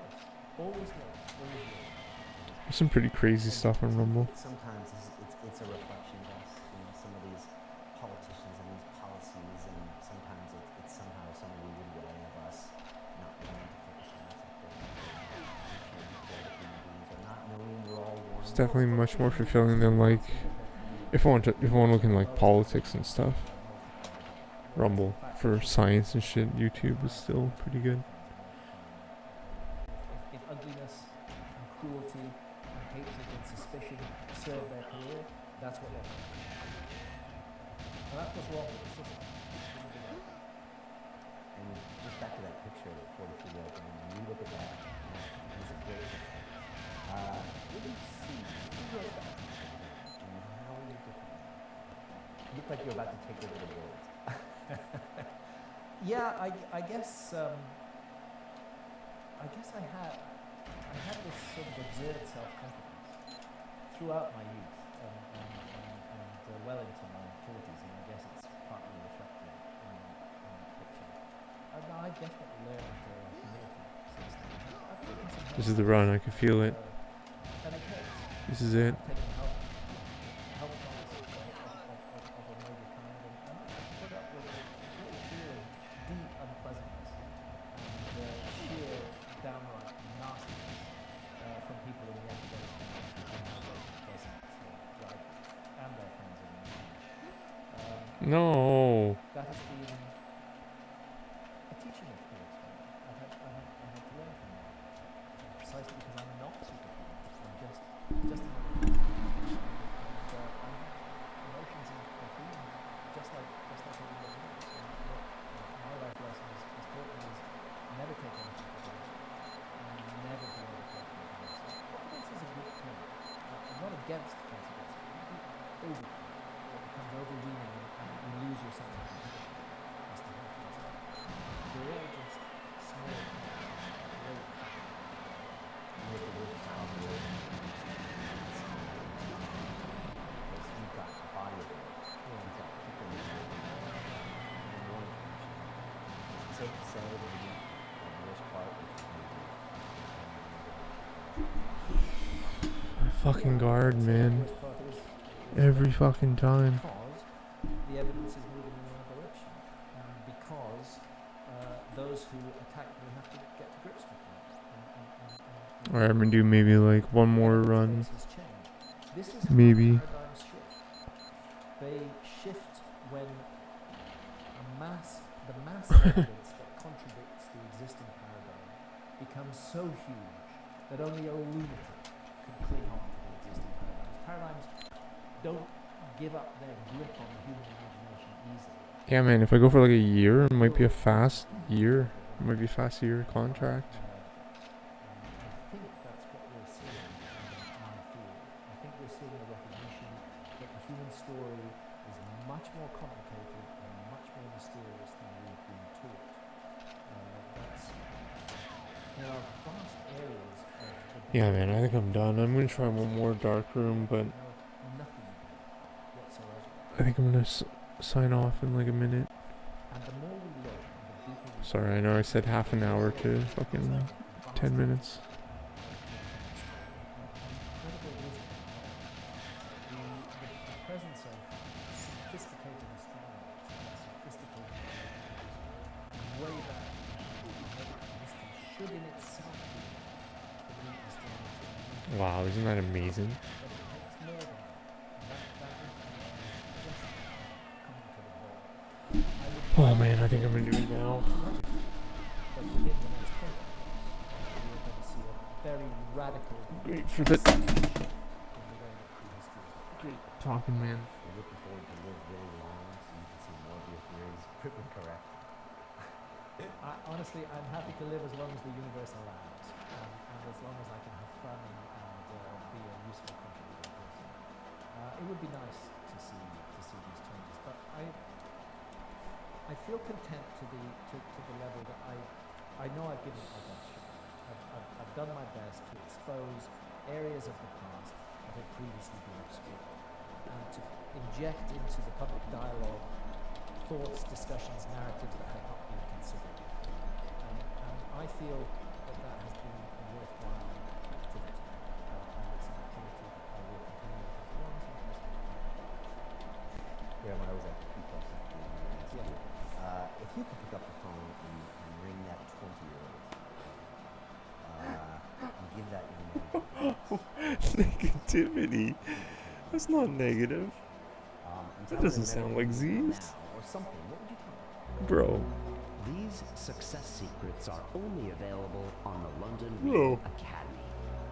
Always will. Always will. There's some pretty crazy stuff on Rumble. Sometimes it's a reflection of us, some of these politicians and these policies, and sometimes it's somehow some weird way of us not wanting to focus on what's important or not knowing we're all one. It's definitely much more fulfilling than like if I want looking like politics and stuff. Rumble for science and shit. YouTube is still pretty good. If ugliness and cruelty and hatred and suspicion serve their career, that's what they're doing. And that's what's wrong with the system. And just back to that picture of the 43-year-old man, when you look at that, it's a great picture. What do you see? Who wrote that picture? And how are you different? You look like you're about to take over the world. Yeah, I guess I had this sort of absurd self-confidence throughout my youth and well into my 40s, and I guess it's partly reflected in that picture. I definitely learned humility since then. I've taken some This is the run. I can feel it. and it hurts. This is it. I've taken health advice of a major kind, and I've put up with a great deal of deep unpleasantness and sheer downright nastiness from people in the academic community who now go to present Gyges and their friends in the union. No. That has been a teaching experience for me. I had to learn from that, precisely because I'm not superhuman. I'm just another human. And I have emotions and feelings just like everybody else. And what my life lesson has taught me is never take anything for granted and never be overconfident in yourself. Confidence is a good thing. I'm not against confidence, but you can be overconfident. It becomes overweening and you lose your sense of competition as to how things are. We're all just small great You've got a body of work. You've got people in your more information. It's safe to say that the worst part is Fucking guard, man. worst part is Every fucking time. because the evidence is moving in the other direction, and because those who attack them have to get to grips with that. Alright, I'm gonna do maybe like one more run. This is Maybe. how paradigms shift. They shift when the mass evidence that contradicts the existing paradigm becomes so huge that only a lunatic can cling on to the existing paradigms. Paradigms don't give up their grip on the human imagination easily. Yeah, man, if I go for like a year, it might be a fast year. It might be a fast year contract. I think that's what we're seeing in my field. I think we're seeing a recognition that the human story is much more complicated and much more mysterious than we've been taught. There are vast areas of the Yeah, man, I think I'm done. I'm gonna try one more dark room, but nothing whatsoever. I think I'm gonna sign off in like a minute. And the more we learn, the deeper we Sorry, I know I said half an hour to fucking 10 minutes. incredible wisdom. The presence of sophisticated astronomers and sophisticated way back history should in itself be to meet astronomers. Wow, isn't that amazing? But it takes more than that. And that information is just coming to the ball. I would Oh man, I think I'm gonna do it now. But within the next 20 years, we are going to see a very radical Great for the in the way that prehistory is. great talking, man. You're looking forward to live really long so you can see more of your theories proven correct. Honestly, I'm happy to live as long as the universe allows, and as long as I can have fun and be a useful contributing person. It would be nice to see these changes, but I feel content to the level that I know I've given it my best shot. I've done my best to expose areas of the past that had previously been obscure, and to inject into the public dialogue thoughts, discussions, narratives that had not been considered. And I feel that has been a worthwhile activity, and it's an activity that I will continue with as long as I'm listening. Graham, I always have a few questions for you. Yeah. If you could pick up the phone and ring that 20-year-old and give that young man Negativity. That's not negative. and That tell him doesn't to sound remember like who you are Z's. now or something, what would you tell him? Bro. These success secrets are only available on the London Bro. Reading Academy.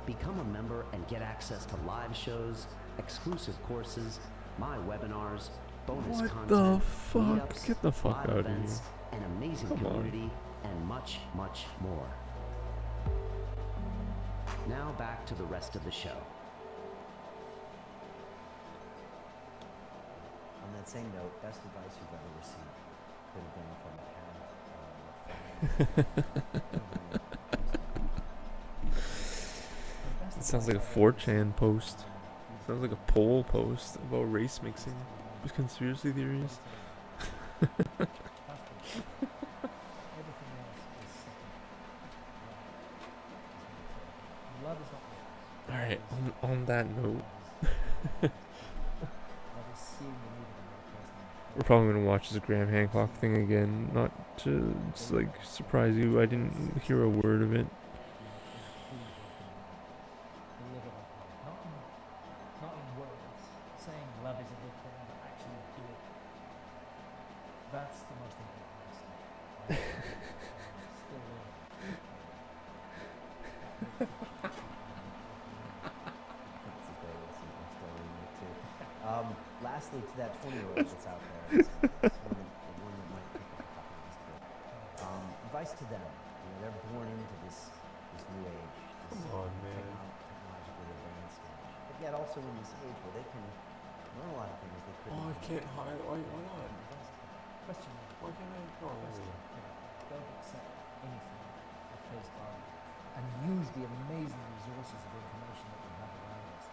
Become a member and get access to live shows, exclusive courses, my webinars, bonus What content, the fuck? meetups, Get the fuck live out of events, here. an amazing Come on. community, and much, much more. Now back to the rest of the show. On that same note, best advice you've ever received could have been from a parent It sounds like a 4chan post. Sounds like a poll post about race mixing with conspiracy theories. Everything else is second. Love is not love. Alright, on that note, Love is seeing the need of another person. we're probably gonna watch this Graham Hancock thing again. Not to like surprise you, I didn't hear a word of it. Not in words, saying love is a good thing, but actually do it. That's the most important lesson. Still learning. That's a great lesson. I'm still learning it too. Lastly, to that 20-year-old that's out there, it's one that might pick up a copy of this book. Advice to them. They're born into this new age, this Come on, man. technologically advanced age, but yet also in this age where they can learn a lot of things they couldn't. Oh, I can't hide. Why not? Question mark. Why can't I? Question. Don't accept anything at face value, and use the amazing resources of information that we have around us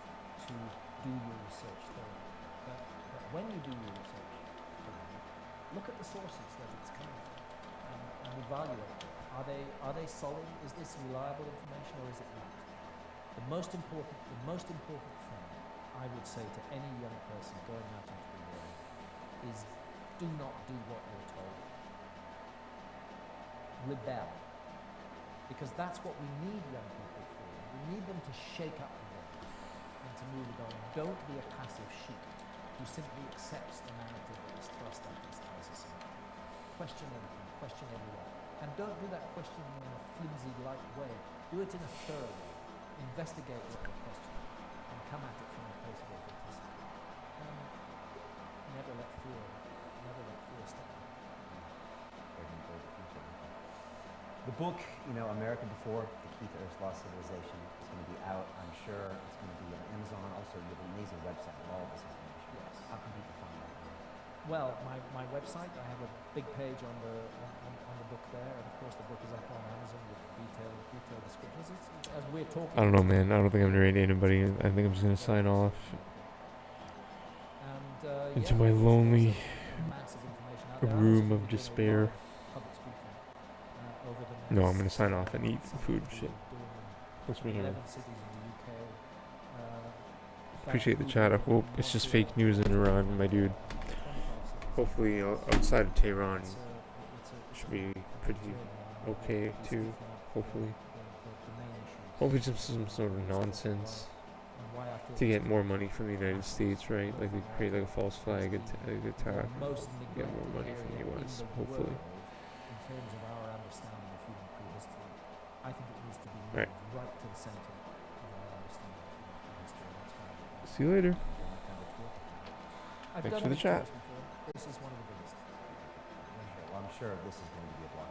to do your research thoroughly. But when you do your research thoroughly, look at the sources that it's coming from and evaluate them. Are they solid? Is this reliable information or is it not? The most important thing I would say to any young person going out into the world is do not do what you're told. Rebel. Because that's what we need young people for. We need them to shake up the world and to move it on. Don't be a passive sheep who simply accepts the narrative that is thrust at us as a society. Question everything, question everyone. And don't do that questioning in a flimsy, light way. Do it in a thorough way. Investigate what you're questioning and come at it from a place of authenticity. And never let fear stop you. The book, America Before, The Key to Earth's Lost Civilization, is going to be out, I'm sure. It's going to be on Amazon. Also, you have an amazing website with all of this information. Yes. How can people find that? Well, my website, I have a big page on the book there, and of course the book is up on Amazon with detailed descriptions. It's, as we're talking. I don't know, man. I don't think I'm gonna rate anybody. I think I'm just gonna sign off And, into yeah, my there's lonely massive information out there. I'm room also of doing a despair. lot of public speaking, over the No, I'm next gonna sign off and eat months. food. We're Shit. doing What's me here? 11 cities in the UK. Appreciate the chat. I hope it's just fake news in Iran, my dude. Hopefully, outside of Tehran, should be pretty okay too. Hopefully. Hopefully, just some sort of nonsense. why I feel to get more money from the United States, right? Like they create like a false flag attack, most get more neglected money from the area US, in the hopefully. world in terms of our understanding of human prehistory. I think it needs to be moved Right. right to the center of our understanding of human prehistory. That's found. See you later. I've Thanks done for the other chat. tours before. This is one of the biggest. Well, I'm sure this is going to be a block.